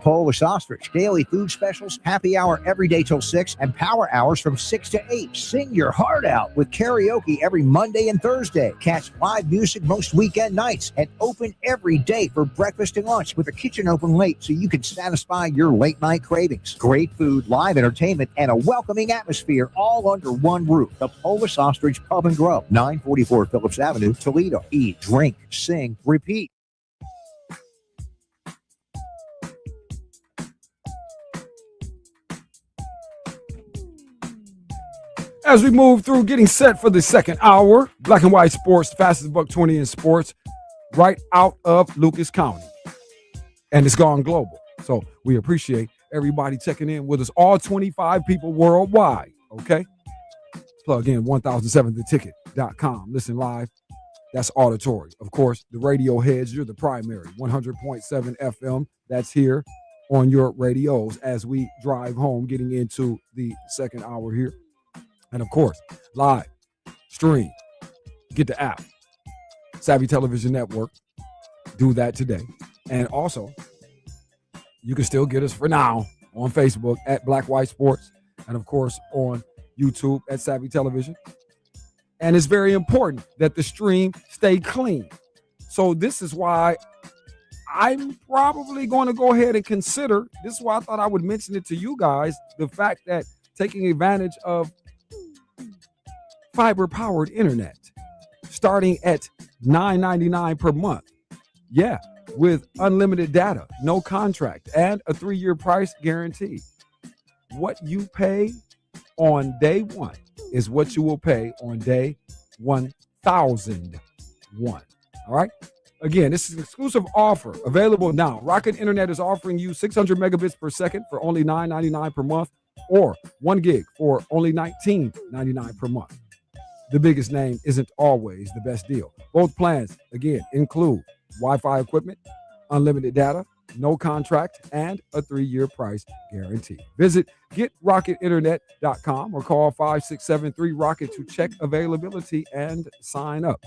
Polish Ostrich, daily food specials, happy hour every day till 6, and power hours from 6 to 8. Sing your heart out with karaoke every Monday and Thursday. Catch live music most weekend nights, and open every day for breakfast and lunch with a kitchen open late so you can satisfy your late night cravings. Great food, live entertainment, and a welcoming atmosphere all under one roof. The Polish Ostrich Pub and Grill, 944 Phillips Avenue, Toledo. Eat, drink, sing, repeat. As we move through getting set for the second hour, Black and White Sports, fastest buck 20 in sports. right out of Lucas County. And it's gone global. So we appreciate everybody checking in with us, all 25 people worldwide, okay? Plug in 1007theticket.com. Listen live. That's auditory. Of course, the radio heads, you're the primary. 100.7 FM. That's here on your radios as we drive home, getting into the second hour here. And of course, live, stream, get the app. Savvy Television Network. Do that today. And also, you can still get us for now on Facebook at Black White Sports, and of course on YouTube at Savvy Television. And it's very important that the stream stay clean. So this is why I'm probably going to go ahead and consider, this is why I thought I would mention it to you guys, the fact that taking advantage of fiber-powered internet starting at $9.99 per month. Yeah, with unlimited data, no contract, and a 3-year price guarantee. What you pay on day one is what you will pay on day 1001. All right? Again, this is an exclusive offer available now. Rocket Internet is offering you 600 megabits per second for only $9.99 per month, or 1 gig for only $19.99 per month. The biggest name isn't always the best deal. Both plans, again, include Wi-Fi equipment, unlimited data, no contract, and a 3-year price guarantee. Visit GetRocketInternet.com or call 5673-ROCKET to check availability and sign up.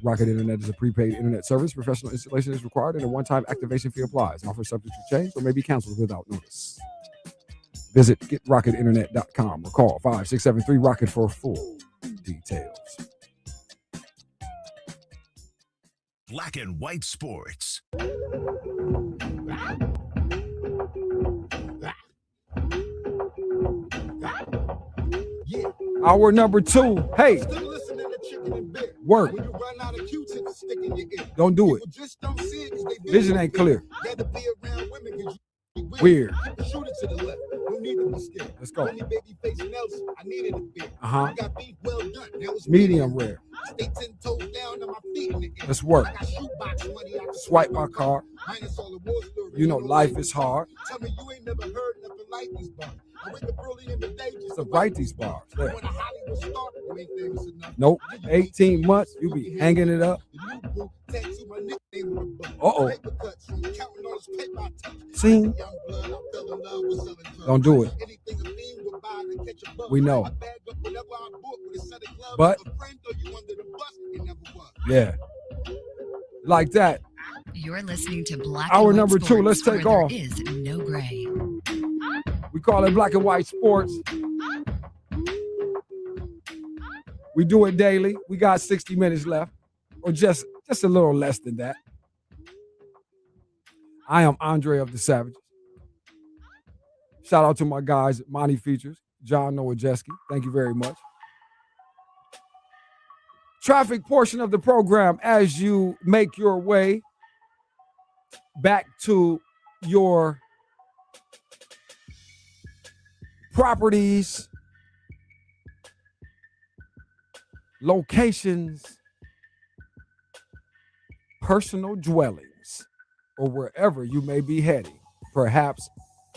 Rocket Internet is a prepaid internet service. Professional installation is required and a one-time activation fee applies. Offer subject to change or may be canceled without notice. Visit GetRocketInternet.com or call 5673-ROCKET for full details. Black and White Sports. Hour number 2. Hey, work. Don't do it. Vision ain't clear. Weird. Let's go. Medium rare. Let's work. Swipe my card. You know life is hard. So write these bars. There. Nope. 18 months, you be hanging it up. Uh-oh. See? Don't do it. We know. But, yeah. Like that. You're listening to Black Hour and White number 2, Sports, let's take where off. there is no gray. We call it Black and White Sports. We do it daily. We got 60 minutes left, or just a little less than that. I am Andre of the Savages. Shout out to my guys at Monty Features, John Nowajeski. Thank you very much. Traffic portion of the program as you make your way back to your properties, locations, personal dwellings, or wherever you may be heading. Perhaps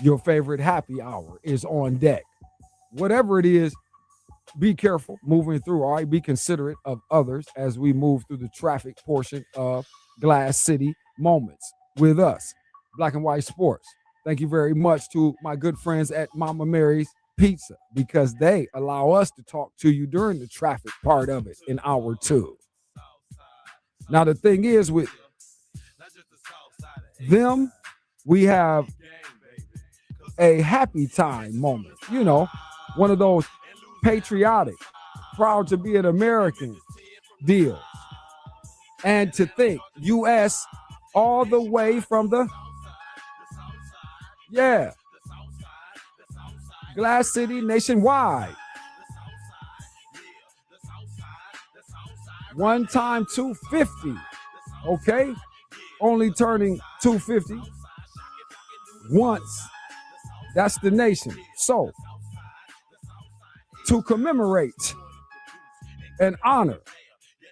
your favorite happy hour is on deck. Whatever it is, be careful moving through, all right? Be considerate of others as we move through the traffic portion of Glass City Moments with us, Black and White Sports. Thank you very much to my good friends at Mama Mary's Pizza, because they allow us to talk to you during the traffic part of it in hour 2. Now, the thing is, with them, we have a happy time moment. You know, one of those patriotic, proud to be an American deals. And to think, U.S. all the way from the, Glass City nationwide. One time 250, okay? Only turning 250 once. That's the nation. So, to commemorate and honor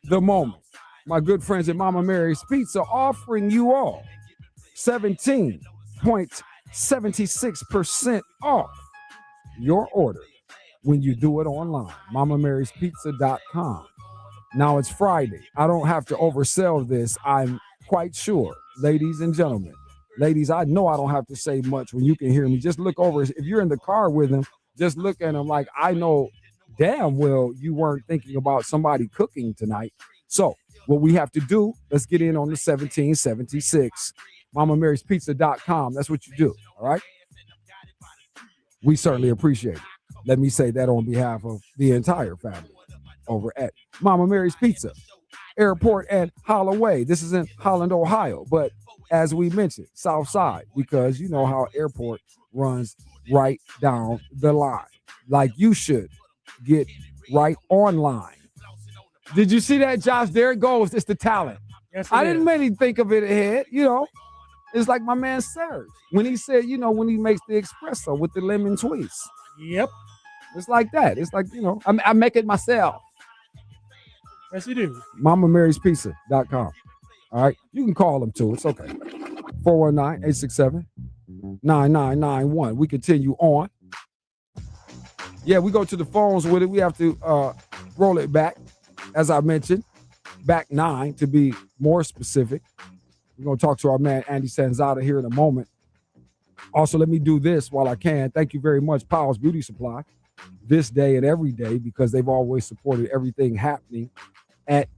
the moment, my good friends at Mama Mary's Pizza offering you all 17.76% off your order when you do it online. MamaMarysPizza.com. Now it's Friday. I don't have to oversell this. I'm quite sure, ladies and gentlemen. Ladies, I know I don't have to say much when you can hear me. Just look over. If you're in the car with him, just look at him like, I know damn well you weren't thinking about somebody cooking tonight. So what we have to do, let's get in on the 1776. MamaMarysPizza.com. That's what you do. All right. We certainly appreciate it. Let me say that on behalf of the entire family over at Mama Mary's Pizza, Airport and Holloway. This is in Holland, Ohio. But as we mentioned, South Side, because you know how Airport runs right down the line. Like you should get right online. Did you see that, Josh? There it goes. It's the talent. Yes, I didn't really think of it ahead, you know. It's like my man Serge when he said, you know, when he makes the espresso with the lemon twist. Yep. It's like that. It's like, you know, I make it myself. Yes, you do. MamaMarysPizza.com. All right. You can call them too. It's okay. 419-867-9991. We continue on. Yeah, we go to the phones with it. We have to roll it back, as I mentioned, back 9 to be more specific. We're going to talk to our man, Andy Sanzada, here in a moment. Also, let me do this while I can. Thank you very much, Powell's Beauty Supply, this day and every day, because they've always supported everything happening at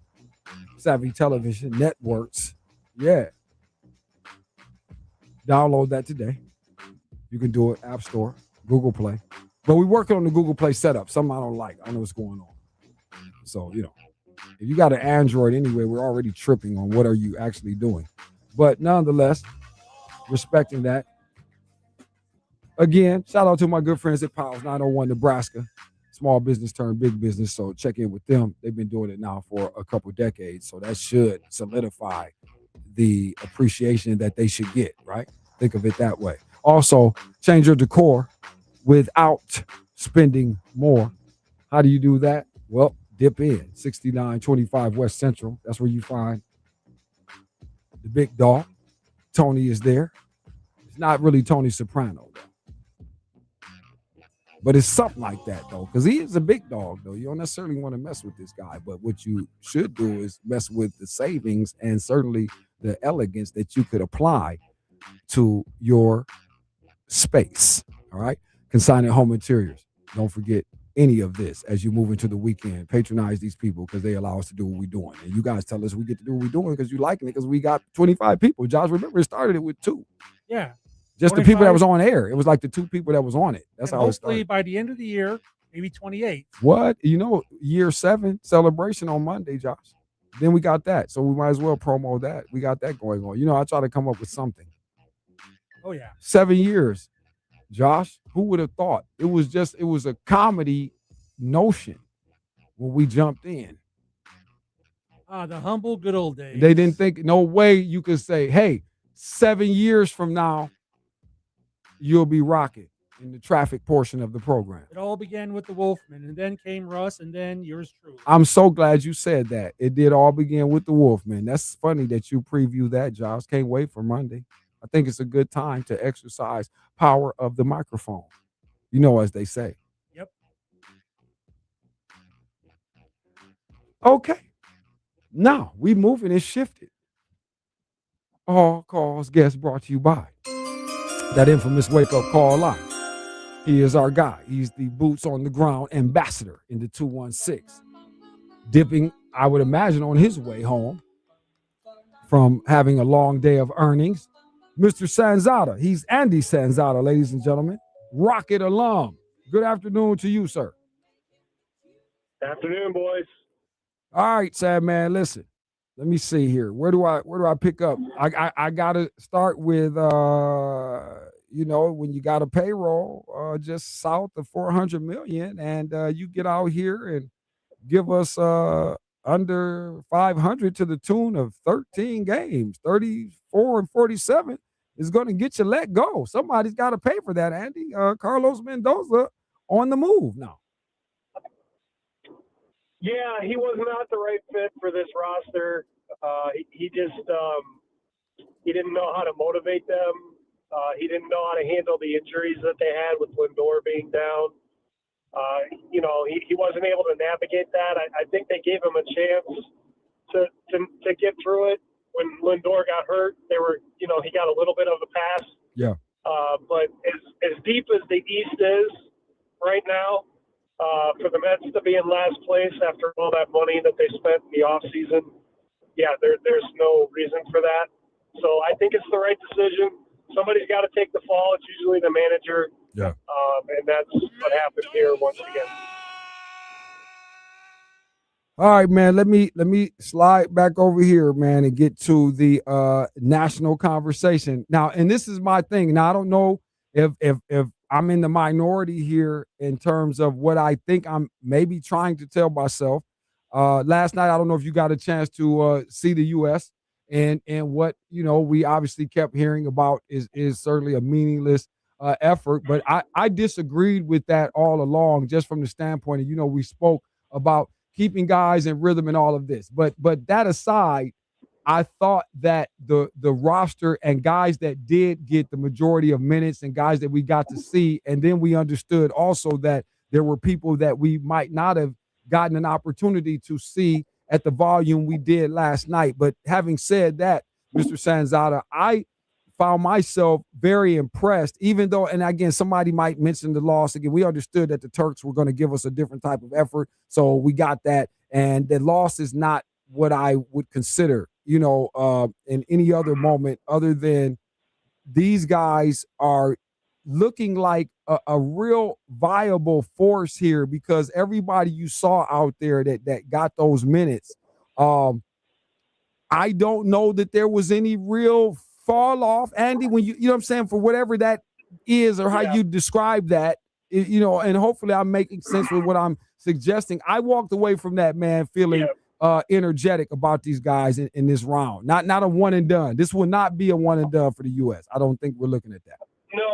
Savvy Television Networks. Yeah. Download that today. You can do it, App Store, Google Play. But we're working on the Google Play setup. Something I don't like. I know what's going on. So, you know, if you got an Android anyway, we're already tripping on what are you actually doing. But nonetheless, respecting that. Again, shout out to my good friends at Powell's 901 Nebraska. Small business turned big business. So check in with them. They've been doing it now for a couple decades. So that should solidify the appreciation that they should get, right? Think of it that way. Also, change your decor without spending more. How do you do that? Well, dip in 6925 West Central. That's where you find the big dog. Tony is there. It's not really Tony Soprano, though. But it's something like that, though, because he is a big dog, though. You don't necessarily want to mess with this guy. But what you should do is mess with the savings and certainly the elegance that you could apply to your space. All right. Consignment Home Interiors. Don't forget any of this as you move into the weekend. Patronize these people because they allow us to do what we're doing. And you guys tell us we get to do what we're doing because you liking it because we got 25 people. Josh, remember, it started it with 2. Yeah. Just 25. The people that was on air. It was like the 2 people that was on it. That's and how it hopefully started. by the end of the year, maybe 28. What? You know, year 7 celebration on Monday, Josh. Then we got that. So we might as well promo that. We got that going on. You know, I try to come up with something. Oh, yeah. 7 years. Josh, who would have thought? It was a comedy notion when we jumped in. The humble good old days. They didn't think, no way you could say, hey, 7 years from now, you'll be rocking in the traffic portion of the program. It all began with the Wolfman, and then came Russ, and then yours truly. I'm so glad you said that. It did all begin with the Wolfman. That's funny that you preview that, Josh. Can't wait for Monday. I think it's a good time to exercise power of the microphone. You know, as they say. Yep. Okay. Now, we moving and shifted. All calls, guests brought to you by that infamous wake-up call line. He is our guy. He's the boots on the ground ambassador in the 216. Dipping, I would imagine, on his way home from having a long day of earnings. Mr. Sanzada. He's Andy Sanzada, ladies and gentlemen. Rocket alum. Good afternoon to you, sir. Afternoon, boys. All right, Sad Man. Listen, let me see here. Where do I pick up? I gotta start with you know, when you got a payroll just south of 400 million, and you get out here and give us under 500 to the tune of 13 games, 34 and 47 is going to get you let go. Somebody's got to pay for that, Andy. Carlos Mendoza on the move now. Yeah, he was not the right fit for this roster. He just he didn't know how to motivate them. He didn't know how to handle the injuries that they had with Lindor being down. He wasn't able to navigate that. I think they gave him a chance to get through it. When Lindor got hurt, he got a little bit of a pass. Yeah. But as deep as the East is right now, for the Mets to be in last place after all that money that they spent in the offseason, there's no reason for that. So I think it's the right decision. Somebody's got to take the fall. It's usually the manager. Yeah. And that's what happened here once again. All right, man. Let me slide back over here, man, and get to the national conversation now. And this is my thing. Now I don't know if I'm in the minority here in terms of what I think I'm maybe trying to tell myself. Last night, I don't know if you got a chance to see the U.S. and what we obviously kept hearing about is certainly a meaningless effort. But I disagreed with that all along, just from the standpoint of we spoke about keeping guys in rhythm and all of this. But that aside, I thought that the roster and guys that did get the majority of minutes and guys that we got to see, and then we understood also that there were people that we might not have gotten an opportunity to see at the volume we did last night. But having said that, Mr. Sanzada, I found myself very impressed, even though, and again, somebody might mention the loss. Again, we understood that the Turks were going to give us a different type of effort, so we got that. And the loss is not what I would consider, in any other moment other than these guys are looking like a real viable force here, because everybody you saw out there that got those minutes, I don't know that there was any real fall off, Andy, when you know what I'm saying, for whatever that is or how you describe that, and hopefully I'm making sense with what I'm suggesting. I walked away from that, man, feeling energetic about these guys in this round. Not a one and done. This will not be a one and done for the U.S. I don't think we're looking at that. No,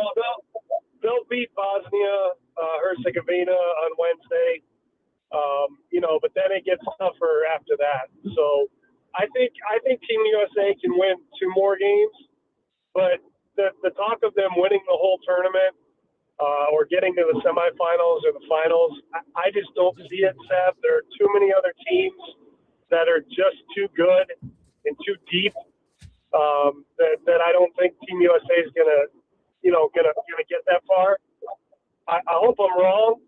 they'll beat Bosnia Herzegovina on Wednesday. But then it gets tougher after that. So I think Team USA can win 2 more games, but the talk of them winning the whole tournament or getting to the semifinals or the finals, I just don't see it, Seth. There are too many other teams that are just too good and too deep that I don't think Team USA is gonna get that far. I hope I'm wrong,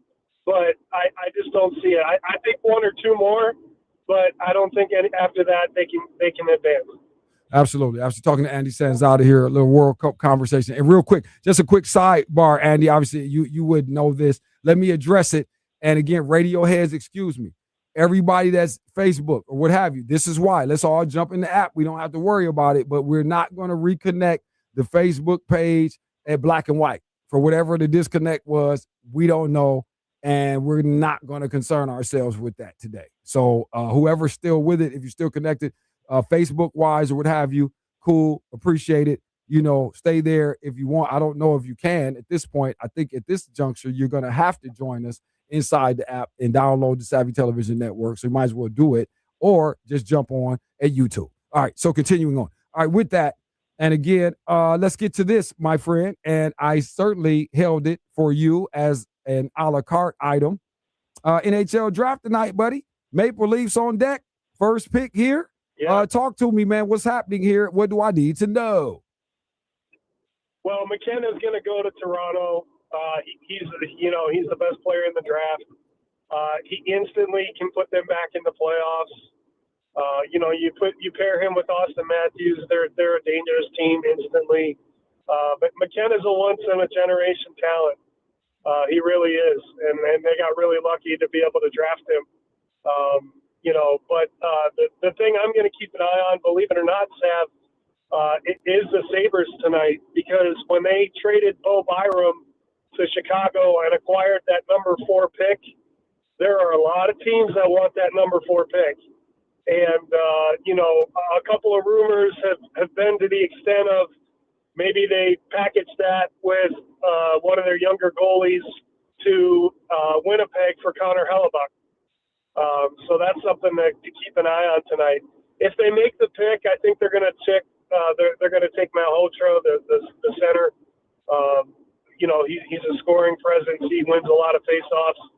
but I just don't see it. I think 1 or 2 more, but I don't think after that they can advance. Absolutely. I was talking to Andy Sanzada here, a little World Cup conversation. And real quick, just a quick sidebar, Andy. Obviously, you would know this. Let me address it. And again, radio heads, excuse me. Everybody that's Facebook or what have you, this is why. Let's all jump in the app. We don't have to worry about it, but we're not going to reconnect the Facebook page at Black and White. For whatever the disconnect was, we don't know. And we're not going to concern ourselves with that today. So whoever's still with it, if you're still connected, Facebook-wise or what have you, cool, appreciate it. Stay there if you want. I don't know if you can at this point. I think at this juncture, you're going to have to join us inside the app and download the Savvy Television Network. So you might as well do it or just jump on at YouTube. All right, so continuing on. All right, with that, and again, let's get to this, my friend. And I certainly held it for you as an a la carte item. NHL draft tonight, buddy. Maple Leafs on deck. First pick here. Yeah. Talk to me, man. What's happening here? What do I need to know? Well, McKenna's going to go to Toronto. He's the best player in the draft. He instantly can put them back in the playoffs. You pair him with Austin Matthews. They're a dangerous team instantly. But McKenna's a once in a generation talent. He really is, and they got really lucky to be able to draft him. But the thing I'm going to keep an eye on, believe it or not, Sav, it is the Sabres tonight, because when they traded Bo Byram to Chicago and acquired that number 4 pick, there are a lot of teams that want that number 4 pick. And, a couple of rumors have been to the extent of maybe they packaged that with one of their younger goalies to Winnipeg for Connor Hellebuck. So that's something to keep an eye on tonight. If they make the pick, I think they're going to take Malhotra, the center. He's a scoring presence. He wins a lot of faceoffs.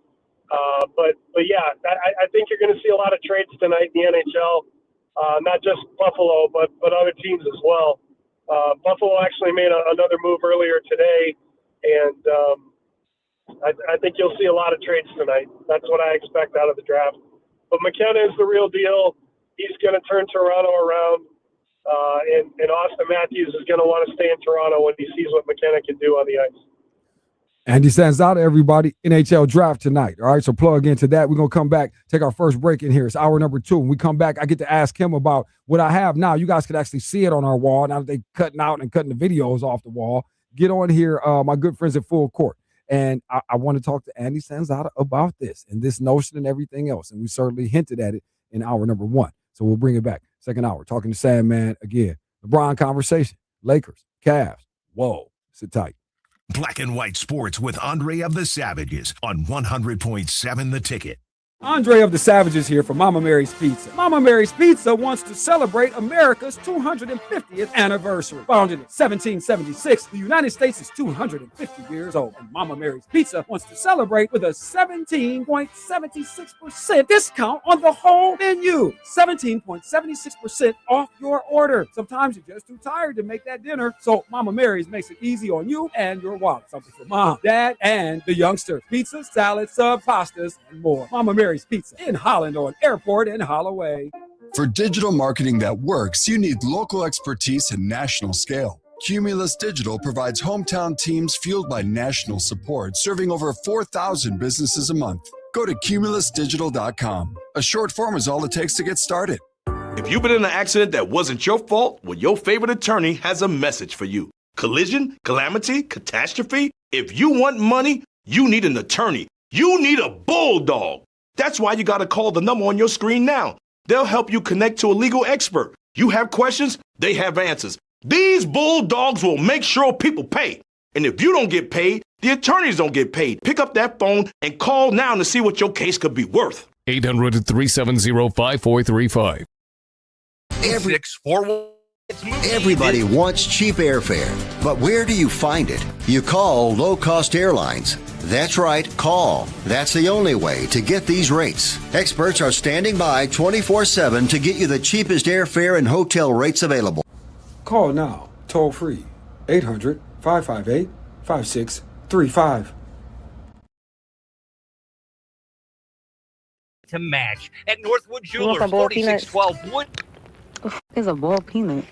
But yeah, I think you're going to see a lot of trades tonight in the NHL. Not just Buffalo, but other teams as well. Buffalo actually made another move earlier today, and I think you'll see a lot of trades tonight. That's what I expect out of the draft. But McKenna is the real deal. He's going to turn Toronto around, and Austin Matthews is going to want to stay in Toronto when he sees what McKenna can do on the ice. Andy Sanzada, everybody, NHL draft tonight. All right, so plug into that. We're going to come back, take our first break in here. It's hour number 2. When we come back, I get to ask him about what I have now. You guys can actually see it on our wall now that they're cutting out and cutting the videos off the wall. Get on here, my good friends at Full Court. And I want to talk to Andy Sanzada about this and this notion and everything else. And we certainly hinted at it in hour number 1. So we'll bring it back. Second hour, talking to Sandman again. LeBron conversation, Lakers, Cavs. Whoa, sit tight. Black and White Sports with Andre of the Savages on 100.7 The Ticket. Andre of the Savages here for Mama Mary's Pizza. Mama Mary's Pizza wants to celebrate America's 250th anniversary. Founded in 1776, the United States is 250 years old. And Mama Mary's Pizza wants to celebrate with a 17.76% discount on the whole menu. 17.76% off your order. Sometimes you're just too tired to make that dinner, so Mama Mary's makes it easy on you and your wallet. Something for mom, dad, and the youngsters. Pizza, salad, sub, pastas, and more. Mama Mary's Pizza in Holland on Airport and Holloway. For digital marketing that works, you need local expertise and national scale. Cumulus Digital provides hometown teams fueled by national support, serving over 4,000 businesses a month. Go to cumulusdigital.com. A short form is all it takes to get started. If you've been in an accident that wasn't your fault, well, your favorite attorney has a message for you. Collision, calamity, catastrophe. If you want money, you need an attorney. You need a bulldog. That's why you got to call the number on your screen now. They'll help you connect to a legal expert. You have questions, they have answers. These bulldogs will make sure people pay. And if you don't get paid, the attorneys don't get paid. Pick up that phone and call now to see what your case could be worth. 800-370-5435. Everybody wants cheap airfare, but where do you find it? You call low-cost airlines. That's right, call. That's the only way to get these rates. Experts are standing by 24/7 to get you the cheapest airfare and hotel rates available. Call now, toll free, 800-558-5635. To match at Northwood Jewelers, 4612 Wood. Is a ball peanut.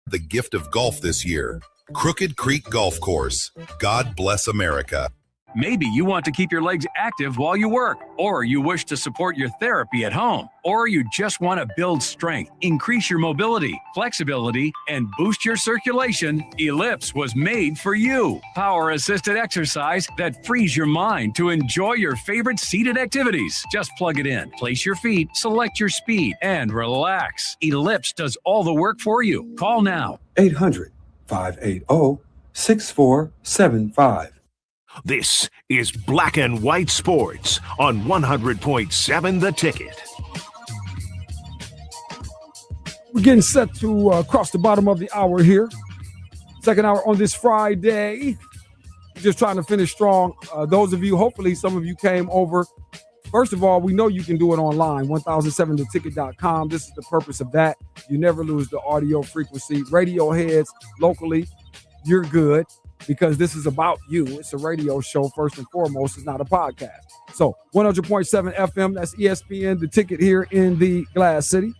the gift of golf this year. Crooked Creek Golf Course. God bless America. Maybe you want to keep your legs active while you work, or you wish to support your therapy at home, or you just want to build strength, increase your mobility, flexibility, and boost your circulation. Ellipse was made for you. Power-assisted exercise that frees your mind to enjoy your favorite seated activities. Just plug it in, place your feet, select your speed, and relax. Ellipse does all the work for you. Call now. 800-580-6475. This is Black and White Sports on 100.7 The Ticket. We're getting set to cross the bottom of the hour here. Second hour on this Friday. Just trying to finish strong. Those of you, hopefully some of you came over. First of all, we know you can do it online, 1007theticket.com. This is the purpose of that. You never lose the audio frequency. Radio heads locally, you're good, because this is about you. It's a radio show first and foremost. It's not a podcast. So 100.7 FM, that's ESPN, The Ticket here in the Glass City.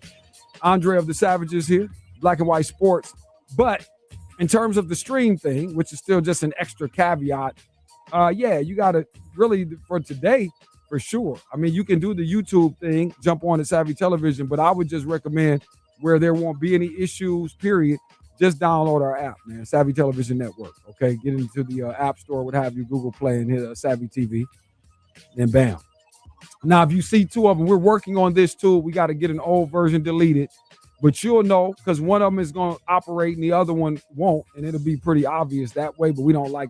Andre of the Savages here, Black and White Sports. But in terms of the stream thing, which is still just an extra caveat, you got to really, for today, for sure. I mean, you can do the YouTube thing, jump on the Savvy Television, but I would just recommend, where there won't be any issues, period, just download our app, man, Savvy Television Network, okay? Get into the App Store, what have you, Google Play, and hit Savvy TV, and bam. Now, if you see two of them, we're working on this too. We got to get an old version deleted, but you'll know, because one of them is going to operate and the other one won't, and it'll be pretty obvious that way, but we don't like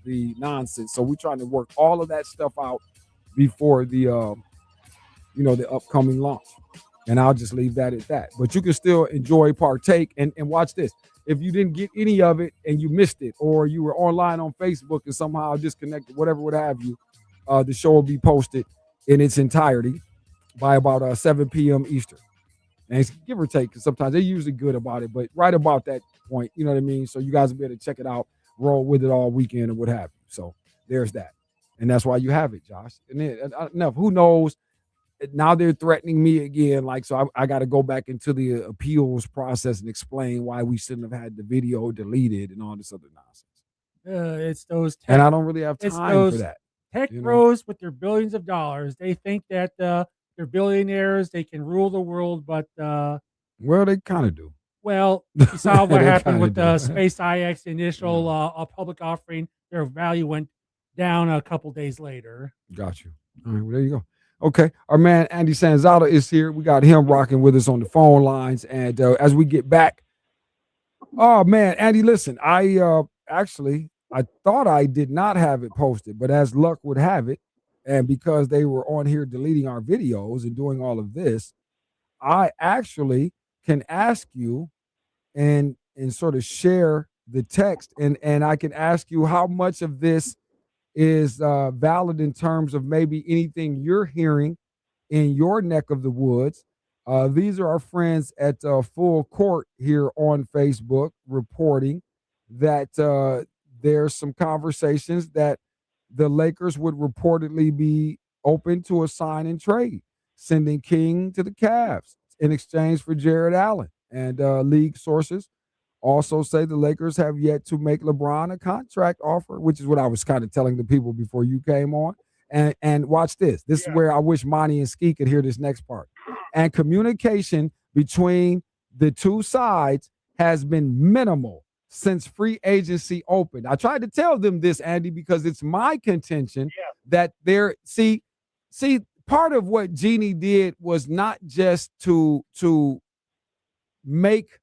the nonsense. So we're trying to work all of that stuff out before the upcoming launch. And I'll just leave that at that. But you can still enjoy, partake, and watch this. If you didn't get any of it and you missed it, or you were online on Facebook and somehow disconnected, whatever would have you, the show will be posted in its entirety by about 7 p.m. Eastern. And it's give or take, because sometimes they're usually good about it, but right about that point, you know what I mean? So you guys will be able to check it out, roll with it all weekend and what have you. So there's that. And that's why you have it, Josh. And then enough, who knows? Now they're threatening me again. So I got to go back into the appeals process and explain why we shouldn't have had the video deleted and all this other nonsense. It's those and I don't really have time for that. Tech bros with their billions of dollars. They think that they're billionaires. They can rule the world, but well, they kind of do. Well, you saw what happened with the SpaceX initial public offering. Their value went down a couple days later. Got you. All right, well, there you go. Okay, our man Andy Sanzada is here. We got him rocking with us on the phone lines. And as we get back, oh man, Andy, listen, I thought I did not have it posted, but as luck would have it, and because they were on here deleting our videos and doing all of this, I actually can ask you and sort of share the text, and I can ask you how much of this is valid in terms of maybe anything you're hearing in your neck of the woods. These are our friends at Full Court here on Facebook reporting that there's some conversations that the Lakers would reportedly be open to a sign and trade, sending King to the Cavs in exchange for Jared Allen. And league sources also say the Lakers have yet to make LeBron a contract offer, which is what I was kind of telling the people before you came on. And watch this. This is where I wish Monty and Ski could hear this next part. And communication between the two sides has been minimal since free agency opened. I tried to tell them this, Andy, because it's my contention that part of what Jeannie did was not just to make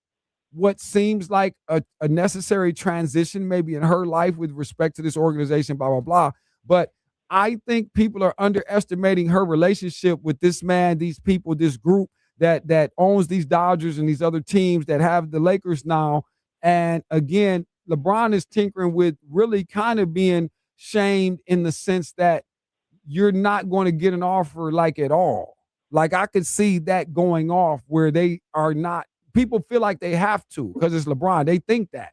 what seems like a necessary transition maybe in her life with respect to this organization, blah, blah, blah. But I think people are underestimating her relationship with this man, these people, this group that owns these Dodgers and these other teams that have the Lakers now. And again, LeBron is tinkering with really kind of being shamed in the sense that you're not going to get an offer like at all. Like I could see that going off where they are not. People feel like they have to because it's LeBron. They think that.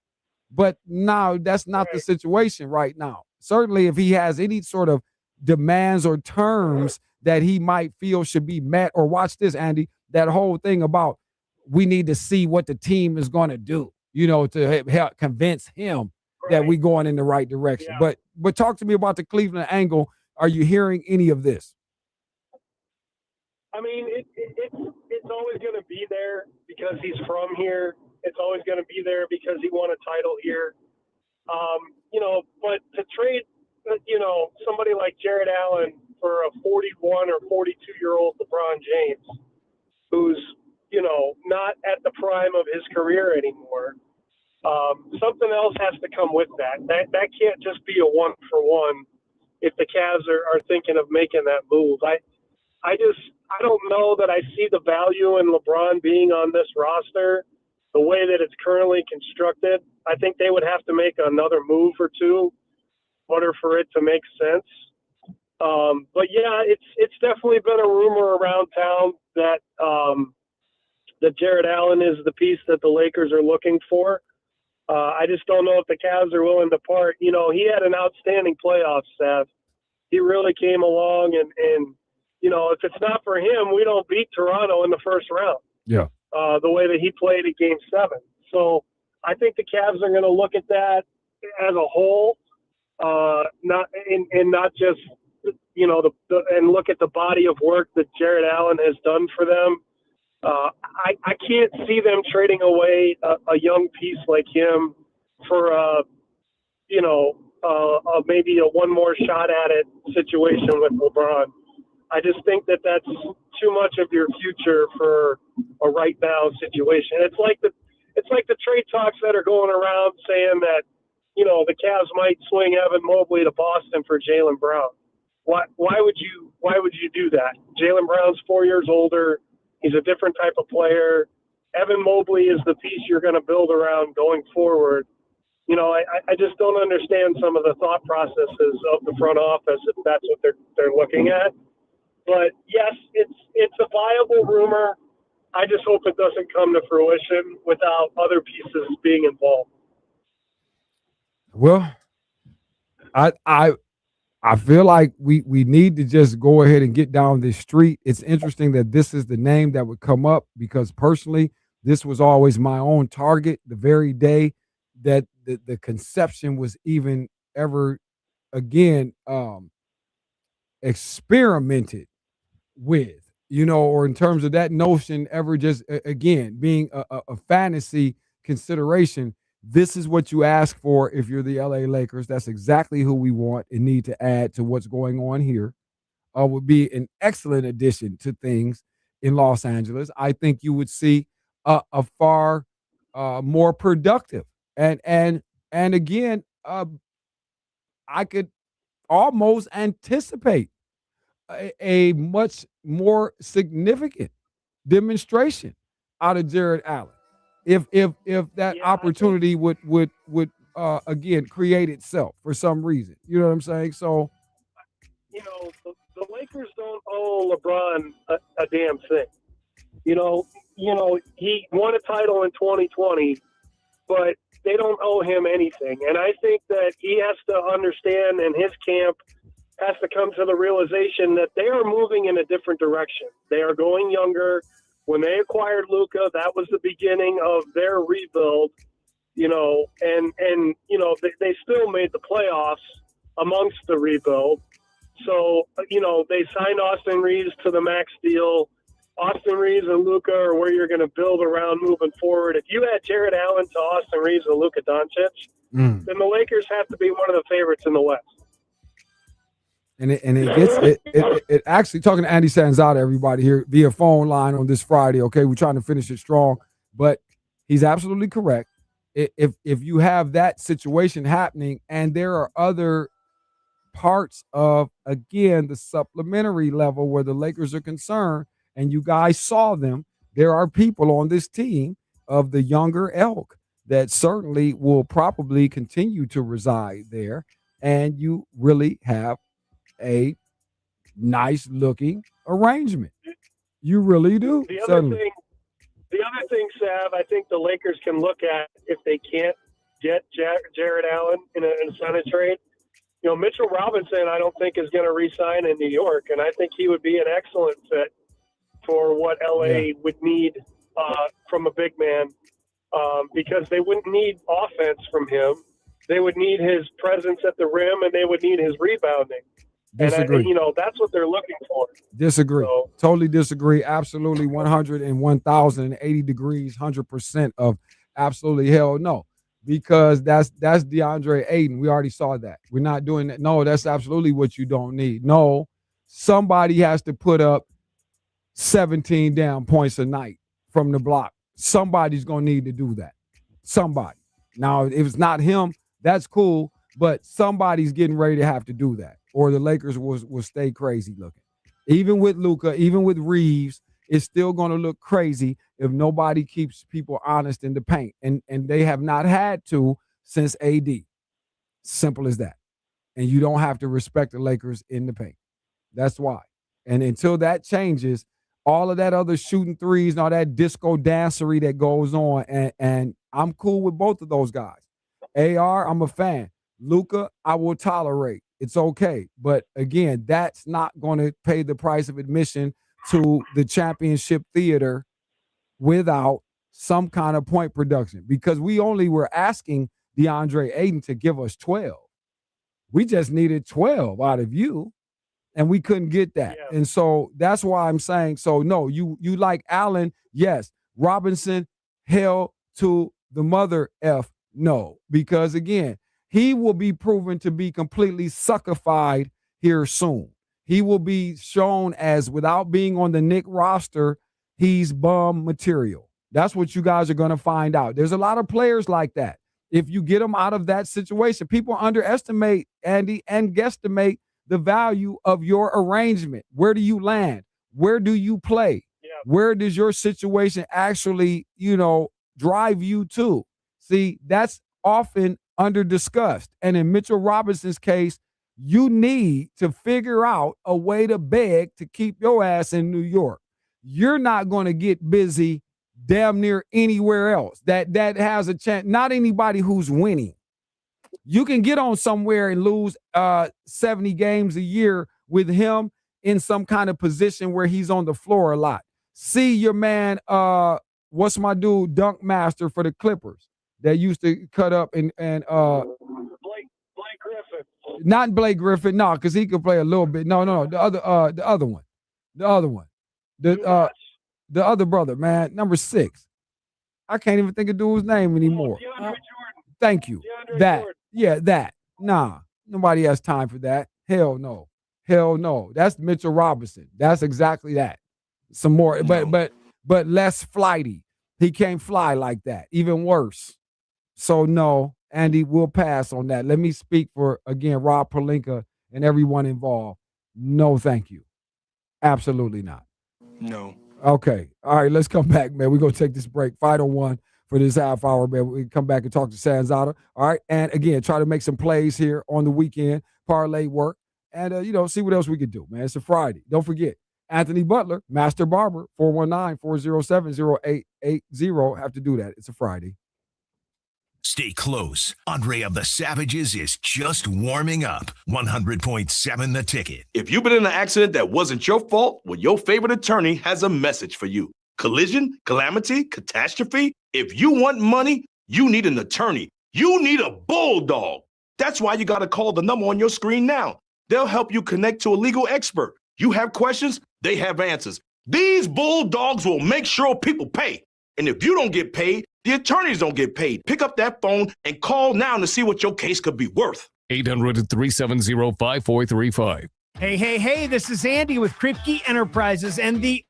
But no, that's not the situation right now. Certainly if he has any sort of demands or terms that he might feel should be met, or watch this, Andy, that whole thing about we need to see what the team is going to do. to help convince him that we're going in the right direction. Yeah. But talk to me about the Cleveland angle. Are you hearing any of this? I mean, it's always going to be there because he's from here. It's always going to be there because he won a title here. But to trade, somebody like Jared Allen for a 41 or 42-year-old LeBron James, who's, not at the prime of his career anymore, something else has to come with that. That can't just be a one-for-one if the Cavs are thinking of making that move. I don't know that I see the value in LeBron being on this roster the way that it's currently constructed. I think they would have to make another move or two in order for it to make sense. But yeah, it's definitely been a rumor around town that Jared Allen is the piece that the Lakers are looking for. I just don't know if the Cavs are willing to part. He had an outstanding playoff staff. He really came along and if it's not for him, we don't beat Toronto in the first round. Yeah. The way that he played at Game 7. So I think the Cavs are going to look at that as a whole, not just and look at the body of work that Jared Allen has done for them. I can't see them trading away a young piece like him for maybe a one more shot at it situation with LeBron. I just think that that's too much of your future for a right now situation. It's like the trade talks that are going around saying that, the Cavs might swing Evan Mobley to Boston for Jaylen Brown. Why would you do that? Jaylen Brown's 4 years older. He's a different type of player. Evan Mobley is the piece you're going to build around going forward. I just don't understand some of the thought processes of the front office if that's what they're looking at. But yes, it's a viable rumor. I just hope it doesn't come to fruition without other pieces being involved. Well, I feel like we need to just go ahead and get down this street. It's interesting that this is the name that would come up because personally, this was always my own target the very day that the conception was even ever again experimented with, or in terms of that notion ever just again being a fantasy consideration. This is what you ask for if you're the LA Lakers. That's exactly who we want and need to add to what's going on here. Would be an excellent addition to things in Los Angeles. I think you would see a far more productive and again, I could almost anticipate a much more significant demonstration out of Jared Allen if that opportunity would again create itself for some reason. You know what I'm saying? So the Lakers don't owe LeBron a damn thing. He won a title in 2020, but they don't owe him anything. And I think that he has to understand, and his camp has to come to the realization that they are moving in a different direction. They are going younger. When they acquired Luka, that was the beginning of their rebuild, and they still made the playoffs amongst the rebuild. So, they signed Austin Reeves to the max deal. Austin Reeves and Luka are where you're going to build around moving forward. If you add Jared Allen to Austin Reeves and Luka Doncic, then the Lakers have to be one of the favorites in the West. And it actually, talking to Andy Sanzada, everybody here via phone line on this Friday. Okay, we're trying to finish it strong, but he's absolutely correct. If you have that situation happening, and there are other parts of again the supplementary level where the Lakers are concerned, and you guys saw them, there are people on this team of the younger ilk that certainly will probably continue to reside there, and you really have a nice looking arrangement. You really do. The other thing, Sav, I think the Lakers can look at if they can't get Jared Allen in a sign trade. Mitchell Robinson, I don't think is going to re-sign in New York, and I think he would be an excellent fit for what LA would need from a big man. because they wouldn't need offense from him. They would need his presence at the rim, and they would need his rebounding. Disagree. And that's what they're looking for. Disagree. So, Totally disagree. Absolutely 101 1,080 degrees, 100% of absolutely hell no. Because that's DeAndre Ayton. We already saw that. We're not doing that. No, that's absolutely what you don't need. No, somebody has to put up 17 damn points a night from the block. Somebody's going to need to do that. Somebody. Now, if it's not him, that's cool, but somebody's getting ready to have to do that, or the Lakers will stay crazy looking. Even with Luka, even with Reeves, it's still going to look crazy if nobody keeps people honest in the paint, and they have not had to since AD. Simple as that. And you don't have to respect the Lakers in the paint. That's why. And until that changes, all of that other shooting threes and all that disco dancery that goes on, and I'm cool with both of those guys. AR, I'm a fan. Luka, I will tolerate. It's okay. But again, that's not going to pay the price of admission to the championship theater without some kind of point production, because we only were asking DeAndre Ayton to give us 12. We just needed 12 out of you, and we couldn't get that. Yeah. And so that's why I'm saying, so no, you like Allen, yes. Robinson, hell to the mother F, no. Because again, he will be proven to be completely suckified here soon. He will be shown as, without being on the Knick roster, he's bum material. That's what you guys are going to find out. There's a lot of players like that. If you get them out of that situation, people underestimate, Andy, and guesstimate the value of your arrangement. Where do you land? Where do you play? Yeah. Where does your situation actually, drive you to? See, that's often under discussed. And in Mitchell Robinson's case, you need to figure out a way to beg to keep your ass in New York. You're not going to get busy damn near anywhere else that has a chance. Not anybody who's winning. You can get on somewhere and lose 70 games a year with him in some kind of position where he's on the floor a lot. See your man, what's my dude, dunk master for the Clippers that used to cut up and Blake Griffin. Not Blake Griffin, no, because he could play a little bit. No, the other one. The other brother, man, number 6. I can't even think of dude's name anymore. Thank you. That. Nah, nobody has time for that. Hell no. That's Mitchell Robinson. That's exactly that. Some more, but less flighty. He can't fly like that. Even worse. So no, Andy, we'll pass on that. Let me speak for, again, Rob Pelinka and everyone involved. No, thank you. Absolutely not. No. Okay. All right, let's come back, man. We're going to take this break. Final one for this half hour, man. We come back and talk to Sanzada. All right. And again, try to make some plays here on the weekend, parlay work, and, see what else we could do, man. It's a Friday. Don't forget, Anthony Butler, Master Barber, 419-407-0880. Have to do that. It's a Friday. Stay close. Andre of the Savages is just warming up. 100.7 The Ticket. If you've been in an accident that wasn't your fault, well, your favorite attorney has a message for you. Collision, calamity, catastrophe. If you want money, you need an attorney. You need a bulldog. That's why you got to call the number on your screen now. They'll help you connect to a legal expert. You have questions, they have answers. These bulldogs will make sure people pay. And if you don't get paid, the attorneys don't get paid. Pick up that phone and call now to see what your case could be worth. 800-370-5435. Hey, this is Andy with Kripke Enterprises and the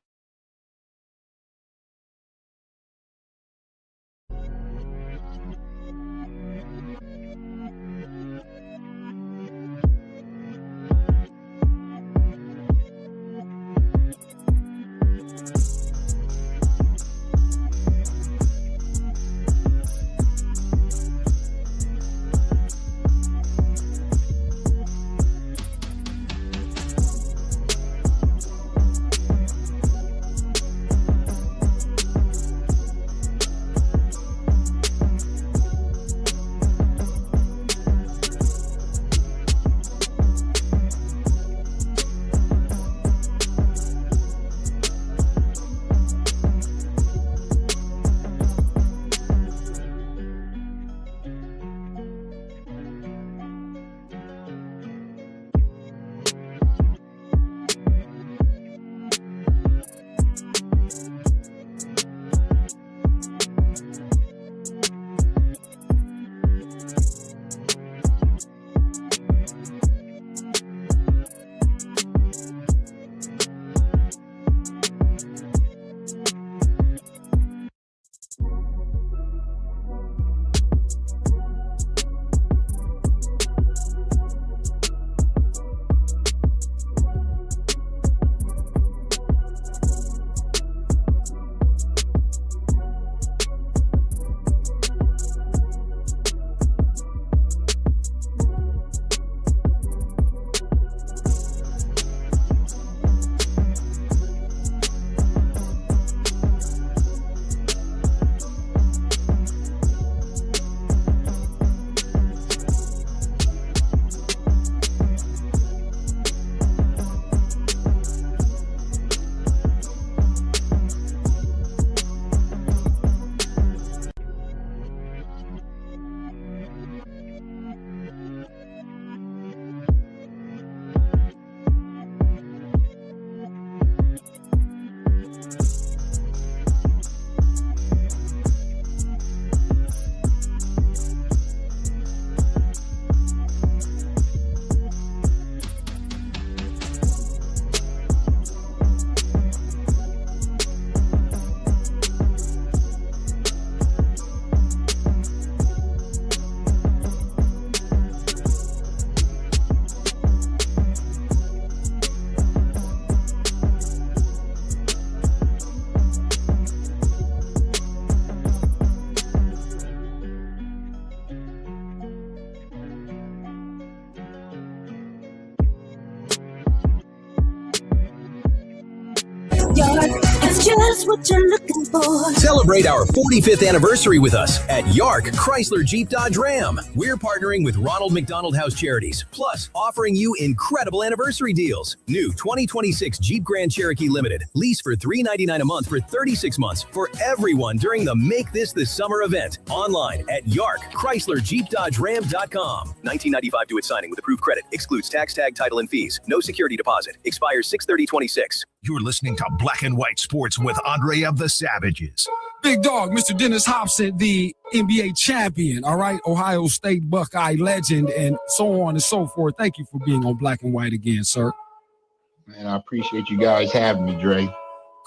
That's just what you're looking for. Celebrate our 45th anniversary with us at Yark Chrysler Jeep Dodge Ram. We're partnering with Ronald McDonald House Charities, plus offering you incredible anniversary deals. New 2026 Jeep Grand Cherokee Limited. Lease for $399 a month for 36 months for everyone during the Make This the Summer event. Online at YarkChryslerJeepDodgeRam.com. $19.95 due at signing with approved credit. Excludes tax, tag, title, and fees. No security deposit. Expires 6/30/26. You're listening to Black and White Sports with Andre of the Savages. Big dog, Mr. Dennis Hobson, the NBA champion, all right, Ohio State Buckeye legend, and so on and so forth. Thank you for being on Black and White again, sir. Man, I appreciate you guys having me, Dre.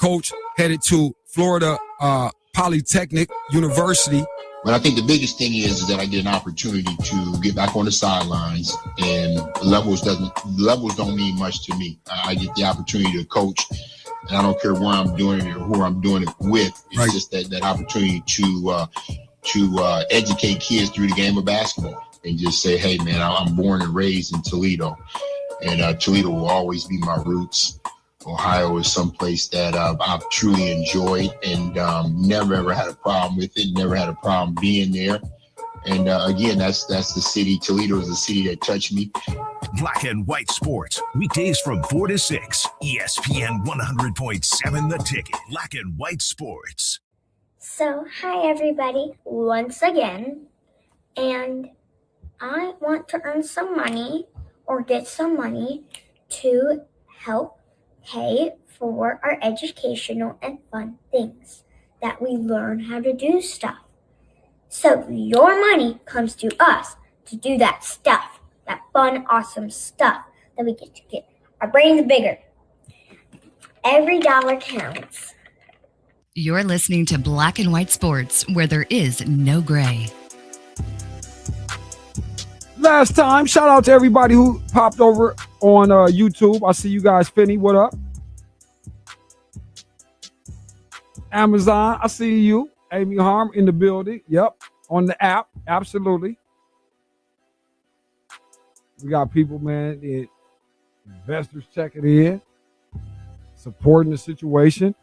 Coach headed to Florida Polytechnic University. But I think the biggest thing is that I get an opportunity to get back on the sidelines, and levels don't mean much to me. I get the opportunity to coach, and I don't care where I'm doing it or who I'm doing it with. It's just that opportunity to educate kids through the game of basketball and just say, hey, man, I'm born and raised in Toledo, and Toledo will always be my roots. Ohio is someplace that I've truly enjoyed and never ever had a problem with it, never had a problem being there. And again, that's the city. Toledo is the city that touched me. Black and White Sports, weekdays from 4 to 6. ESPN 100.7 The Ticket. Black and White Sports. So, hi everybody, once again. And I want to earn some money or get some money to help pay for our educational and fun things that we learn how to do stuff. So your money comes to us to do that stuff, that fun, awesome stuff that we get to get our brains bigger. Every dollar counts. You're listening to Black and White Sports, where there is no gray. Last time, shout out to everybody who popped over on YouTube. I see you guys. Finney, what up? Amazon, I see you. Amy Harm in the building. Yep, on the app. Absolutely. We got people, man, investors checking in, supporting the situation.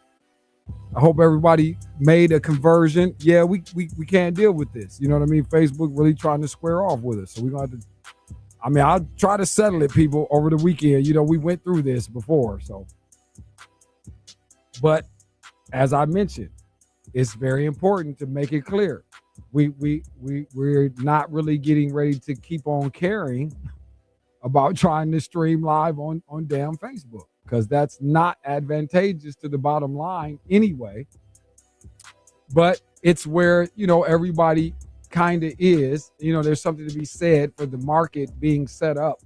I hope everybody made a conversion. Yeah, we can't deal with this. You know what I mean? Facebook really trying to square off with us. So we're going to have to, I'll try to settle it, people, over the weekend. You know, we went through this before. So, but as I mentioned, it's very important to make it clear. We're not really getting ready to keep on caring about trying to stream live on damn Facebook, because that's not advantageous to the bottom line anyway. But it's where, you know, everybody kind of is. You know, there's something to be said for the market being set up,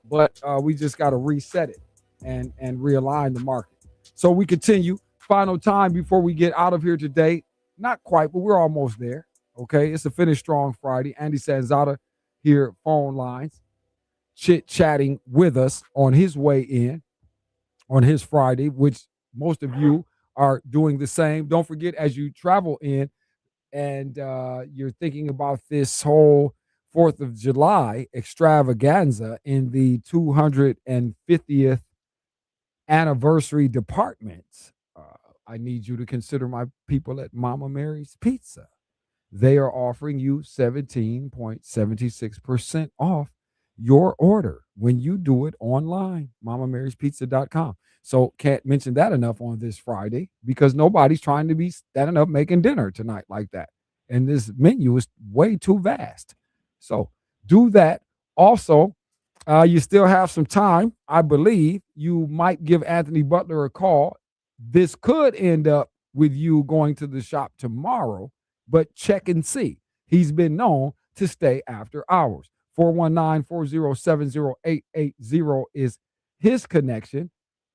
but we just got to reset it and realign the market. So we continue. Final time before we get out of here today. Not quite, but we're almost there. Okay, it's a Finish Strong Friday. Andy Sanzata here, phone lines, chit-chatting with us on his way in on his Friday, which most of you are doing the same. Don't forget, as you travel in and you're thinking about this whole 4th of July extravaganza in the 250th anniversary departments, I need you to consider my people at Mama Mary's Pizza. They are offering you 17.76% off your order when you do it online, mamamarie'spizza.com. So can't mention that enough on this Friday, because nobody's trying to be standing up making dinner tonight like that. And this menu is way too vast. So do that. Also, you still have some time. I believe you might give Anthony Butler a call. This could end up with you going to the shop tomorrow, but check and see. He's been known to stay after hours. 419-407-0880 is his connection.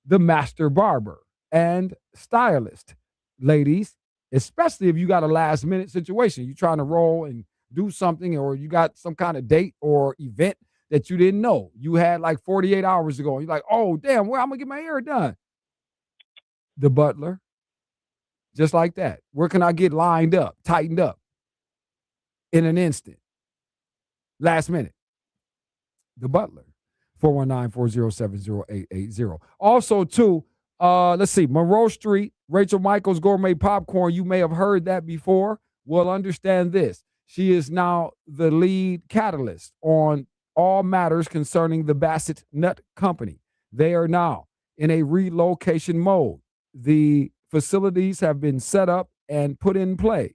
The master barber and stylist. Ladies, especially if you got a last minute situation, you're trying to roll and do something, or you got some kind of date or event that you didn't know you had like 48 hours ago. You're like, oh, damn, where I'm going to get my hair done? The butler. Just like that. Where can I get lined up, tightened up in an instant? Last minute. The butler. 419-407-0880. Also, too, Let's see. Monroe Street, Rachel Michaels Gourmet Popcorn. You may have heard that before. Well, understand this. She is now the lead catalyst on all matters concerning the Bassett Nut Company. They are now in a relocation mode. The facilities have been set up and put in play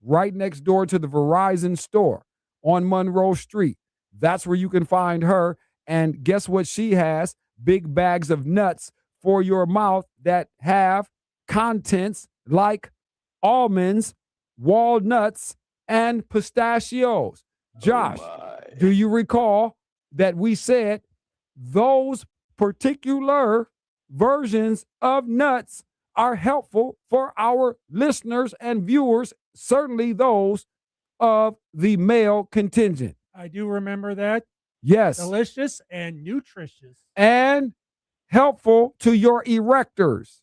right next door to the Verizon store on Monroe Street. That's where you can find her. And guess what she has? Big bags of nuts for your mouth that have contents like almonds, walnuts, and pistachios. Josh, do you recall that we said those particular versions of nuts are helpful for our listeners and viewers, certainly those of the male contingent? I do remember that. Yes. Delicious and nutritious. And helpful to your erectors.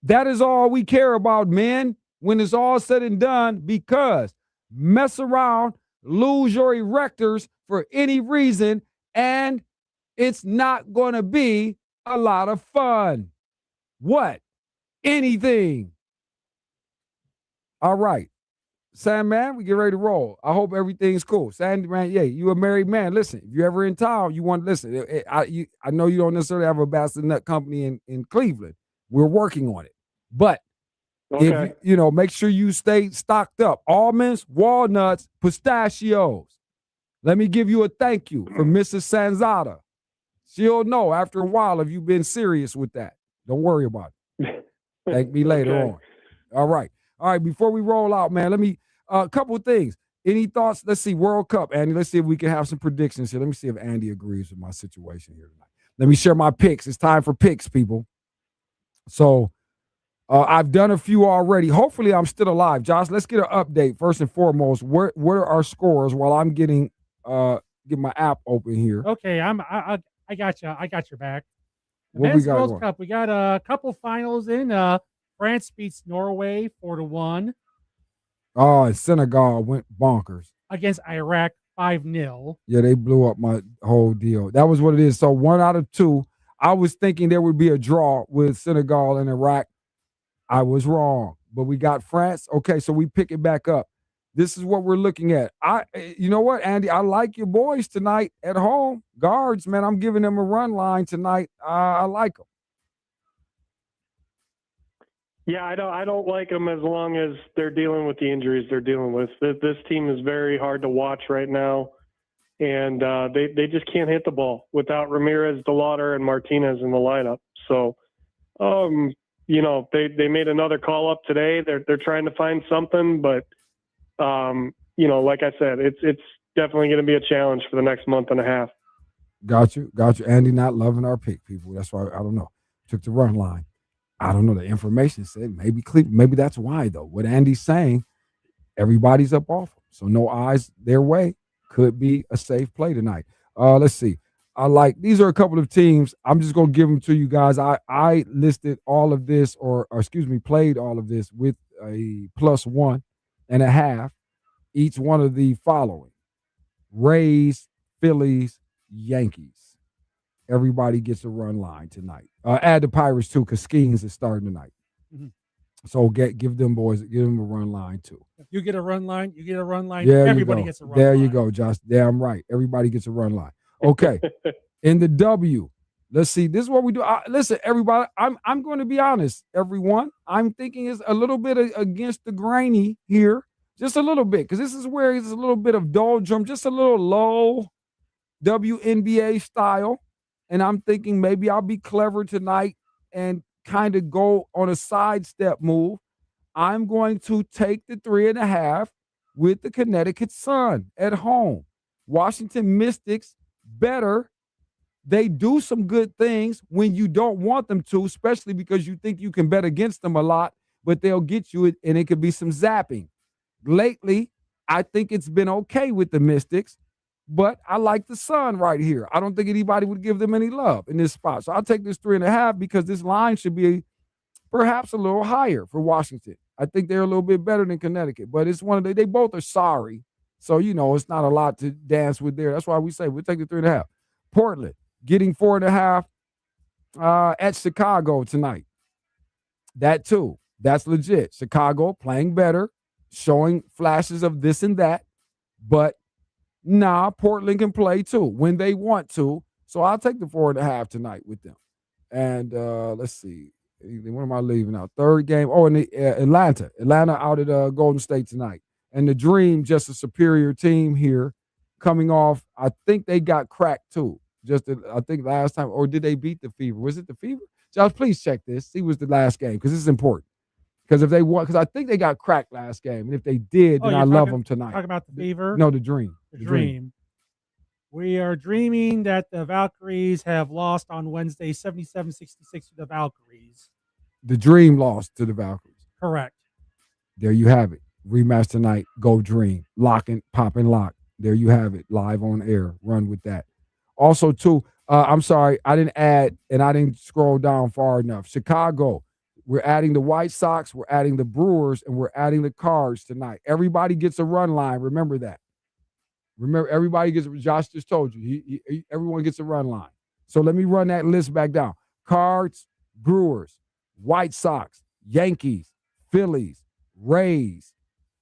That is all we care about, men, when it's all said and done, because mess around, lose your erectors for any reason, and it's not going to be a lot of fun. What? Anything. All right. Sandman, we get ready to roll. I hope everything's cool. Sandman, yeah, you a married man. Listen, if you're ever in town, you want to listen. I know you don't necessarily have a Bassett Nut Company in Cleveland. We're working on it. But if you know, make sure you stay stocked up. Almonds, walnuts, pistachios. Let me give you a thank you from Mrs. Sanzata. She'll know after a while if you've been serious with that. Don't worry about it. Thank me later on. All right. All right, before we roll out, man, let me a couple of things. Any thoughts? Let's see, World Cup, Andy. Let's see if we can have some predictions here. Let me see if Andy agrees with my situation here tonight. Let me share my picks. It's time for picks, people. So I've done a few already. Hopefully, I'm still alive. Josh, let's get an update first and foremost. What are our scores while I'm get my app open here? Okay, I got you. I got your back. What we got World going? Cup. We got a couple finals in. France beats Norway 4-1. Oh, and Senegal went bonkers Against Iraq 5-0. Yeah, they blew up my whole deal. That was what it is. So 1 out of 2. I was thinking there would be a draw with Senegal and Iraq. I was wrong, but we got France. Okay, so we pick it back up. This is what we're looking at. You know what, Andy? I like your boys tonight at home. Guards, man, I'm giving them a run line tonight. I like them. Yeah, I don't like them as long as they're dealing with the injuries they're dealing with. This team is very hard to watch right now, and they just can't hit the ball without Ramirez, DeLauder, and Martinez in the lineup. So, you know, they made another call up today. They're trying to find something, but you know, like I said, it's definitely going to be a challenge for the next month and a half. Got you. Andy not loving our pick, people. That's why I don't know. Took the run line. I don't know. The information said maybe that's why, though. What Andy's saying, everybody's up off them. So no eyes their way. Could be a safe play tonight. Let's see. These are a couple of teams. I'm just going to give them to you guys. I listed all of this played all of this with a +1.5. Each one of the following: Rays, Phillies, Yankees. Everybody gets a run line tonight. Add the Pirates too, because Skeens is starting tonight. Mm-hmm. So give them a run line too. If you get a run line, you get a run line. There Everybody gets a run line. There you go, Josh. Damn right. Everybody gets a run line. Okay. In the W, let's see. This is what we do. Listen, everybody, I'm going to be honest, everyone. I'm thinking it's a little bit against the grainy here. Just a little bit, because this is where it's a little bit of doldrum, just a little low WNBA style. And I'm thinking maybe I'll be clever tonight and kind of go on a sidestep move. I'm going to take the 3.5 with the Connecticut Sun at home. Washington Mystics better. They do some good things when you don't want them to, especially because you think you can bet against them a lot, but they'll get you, and it could be some zapping. Lately, I think it's been okay with the Mystics, but I like the Sun right here. I don't think anybody would give them any love in this spot. So I'll take this 3.5 because this line should be perhaps a little higher for Washington. I think they're a little bit better than Connecticut, but it's one of they both are sorry. So, you know, it's not a lot to dance with there. That's why we say we'll take the 3.5. Portland getting 4.5. at Chicago tonight. That too. That's legit. Chicago playing better, showing flashes of this and that. But Portland can play too when they want to. So I'll take the 4.5 tonight with them. And let's see. What am I leaving out? Third game. Oh, and Atlanta. Atlanta out at Golden State tonight. And the Dream, just a superior team here coming off. I think they got cracked too. I think last time. Or did they beat the Fever? Was it the Fever? Josh, please check this. See was the last game because this is important. Because if they won, because I think they got cracked last game. And if they did, then I love them tonight. Talking about the Fever? No, the Dream. The Dream. We are dreaming that the Valkyries have lost on Wednesday 77-66 to the Valkyries. The Dream lost to the Valkyries. Correct. There you have it. Rematch tonight. Go Dream. Lock and pop and lock. There you have it. Live on air. Run with that. Also, too, I'm sorry, I didn't add and I didn't scroll down far enough. Chicago. We're adding the White Sox, we're adding the Brewers, and we're adding the Cards tonight. Everybody gets a run line. Remember that. Remember, everybody gets, Josh just told you, everyone gets a run line. So let me run that list back down. Cards, Brewers, White Sox, Yankees, Phillies, Rays,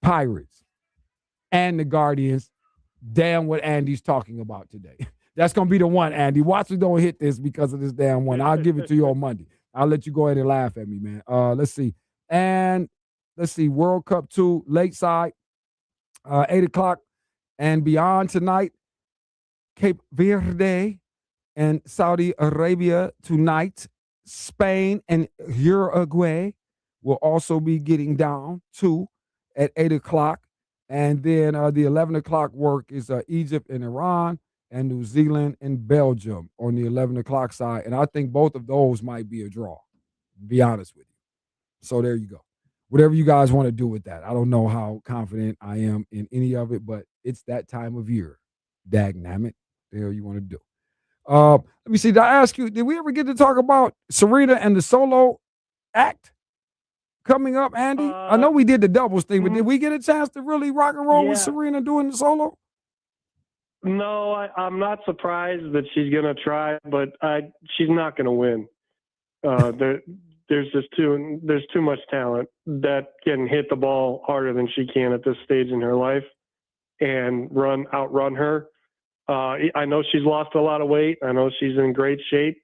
Pirates, and the Guardians. Damn what Andy's talking about today. That's going to be the one, Andy. Watch me don't hit this because of this damn one. I'll give it to you on Monday. I'll let you go ahead and laugh at me, man. Let's see. And let's see. World Cup 2, late side, 8 o'clock and beyond tonight. Cape Verde and Saudi Arabia tonight. Spain and Uruguay will also be getting down too at 8 o'clock. And then the 11 o'clock work is Egypt and Iran and New Zealand and Belgium on the 11 o'clock side. And I think both of those might be a draw, to be honest with you. So there you go. Whatever you guys want to do with that. I don't know how confident I am in any of it, but it's that time of year. Dagnammit. The hell you want to do. Let me see. Did I ask you, did we ever get to talk about Serena and the solo act coming up, Andy? I know we did the doubles thing, but did we get a chance to really rock and roll with Serena doing the solo? No, I'm not surprised that she's going to try, but she's not going to win. There's too much talent that can hit the ball harder than she can at this stage in her life and outrun her. I know she's lost a lot of weight. I know she's in great shape,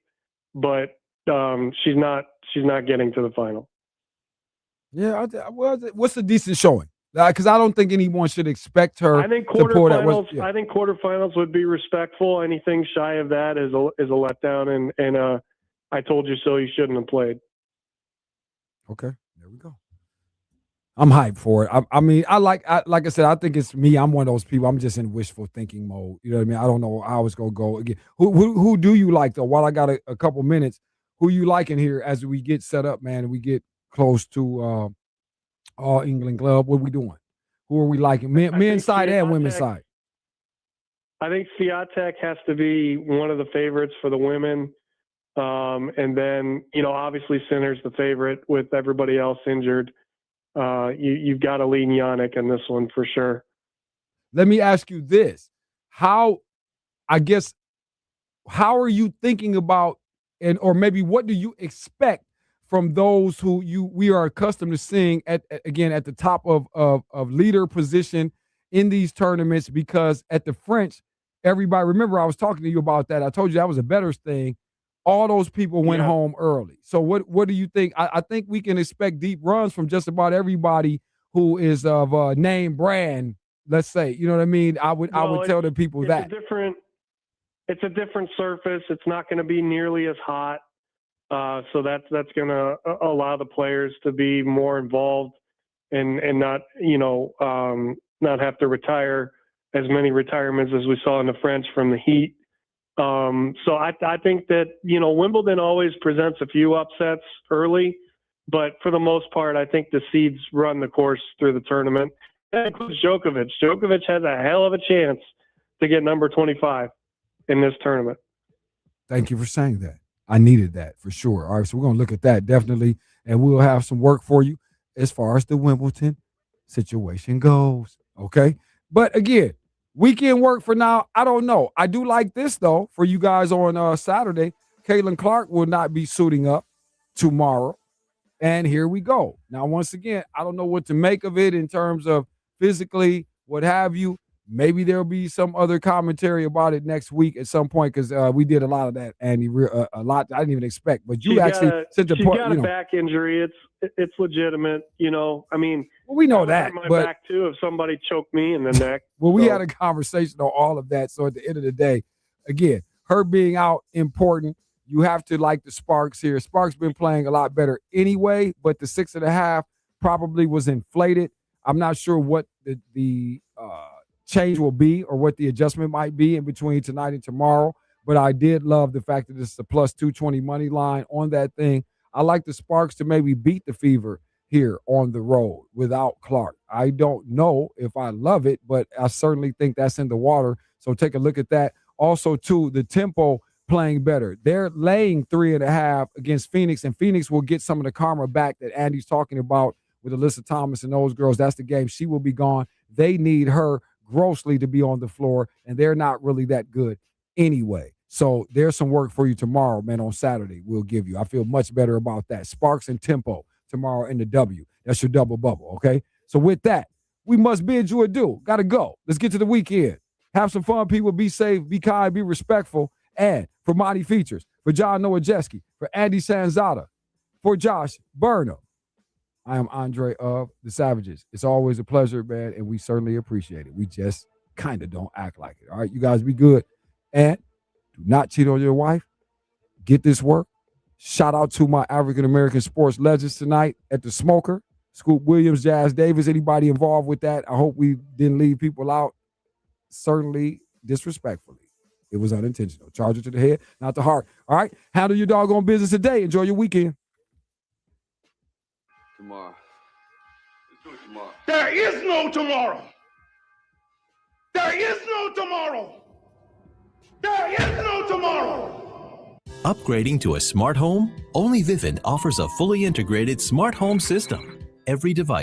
but she's not getting to the final. Yeah, what's a decent showing? Because I don't think anyone should expect her. I think quarterfinals. I think quarterfinals would be respectful. Anything shy of that is a letdown, and I told you so. You shouldn't have played. Okay, there we go. I'm hyped for it. I mean, like I said, I think it's me. I'm one of those people. I'm just in wishful thinking mode. You know what I mean? I don't know how it's gonna go again. Who do you like though? While I got a couple minutes, who you liking here as we get set up, man? And we get close to All England Club. What are we doing? Who are we liking? Men's side and women's side. I think Swiatek has to be one of the favorites for the women. And then, obviously Sinner's the favorite with everybody else injured. You've got to lean Yannick in this one for sure. Let me ask you this. How are you thinking about, or maybe what do you expect from those who we are accustomed to seeing at the top of leader position in these tournaments? Because at the French, everybody, remember I was talking to you about that. I told you that was a better thing. All those people went home early. So what do you think? I think we can expect deep runs from just about everybody who is of name brand, let's say. You know what I mean? I would tell the people that. It's a different surface. It's not going to be nearly as hot. So that's going to allow the players to be more involved and not, not have to retire as many retirements as we saw in the French from the heat. So I think that, Wimbledon always presents a few upsets early, but for the most part, I think the seeds run the course through the tournament. That includes Djokovic. Djokovic has a hell of a chance to get number 25 in this tournament. Thank you for saying that. I needed that for sure. All right, so we're going to look at that definitely, and we'll have some work for you as far as the Wimbledon situation goes, okay? But again, weekend work for now, I don't know. I do like this, though, for you guys on Saturday. Caitlin Clark will not be suiting up tomorrow. And here we go. Now, once again, I don't know what to make of it in terms of physically, what have you. Maybe there'll be some other commentary about it next week at some point because we did a lot of that, Andy. A lot I didn't even expect. But you actually said the point. She's got a back injury. It's legitimate. I mean, well, we know I that. hurt my But back too if somebody choked me in the neck. well, we had a conversation on all of that. So at the end of the day, again, her being out important. You have to like the Sparks here. Sparks been playing a lot better anyway, but the 6.5 probably was inflated. I'm not sure what the change will be or what the adjustment might be in between tonight and tomorrow. But I did love the fact that it's a plus 220 money line on that thing. I like the Sparks to maybe beat the Fever here on the road without Clark. I don't know if I love it, but I certainly think that's in the water. So take a look at that. Also, too, the tempo playing better. They're laying 3.5 against Phoenix, and Phoenix will get some of the karma back that Andy's talking about with Alyssa Thomas and those girls. That's the game. She will be gone. They need her grossly to be on the floor, and they're not really that good anyway. So there's some work for you tomorrow, man, on Saturday we'll give you. I feel much better about that. Sparks and tempo tomorrow in the W. That's your double bubble, okay? So with that, we must bid you adieu. Got to go. Let's get to the weekend. Have some fun, people. Be safe, be kind, be respectful. And for Monty Features, for John Nowajeski, for Andy Sanzata, for Josh Burnham, I am Andre of the Savages. It's always a pleasure, man, and we certainly appreciate it. We just kind of don't act like it. All right, you guys be good. And do not cheat on your wife. Get this work. Shout out to my African-American sports legends tonight at the Smoker. Scoop Williams, Jazz Davis, anybody involved with that. I hope we didn't leave people out. Certainly disrespectfully. It was unintentional. Charge it to the head, not the heart. All right? Handle your doggone business today. Enjoy your weekend. Tomorrow. Let's do it tomorrow. There is no tomorrow. There is no tomorrow. There is no tomorrow. Upgrading to a smart home? Only Vivint offers a fully integrated smart home system. Every device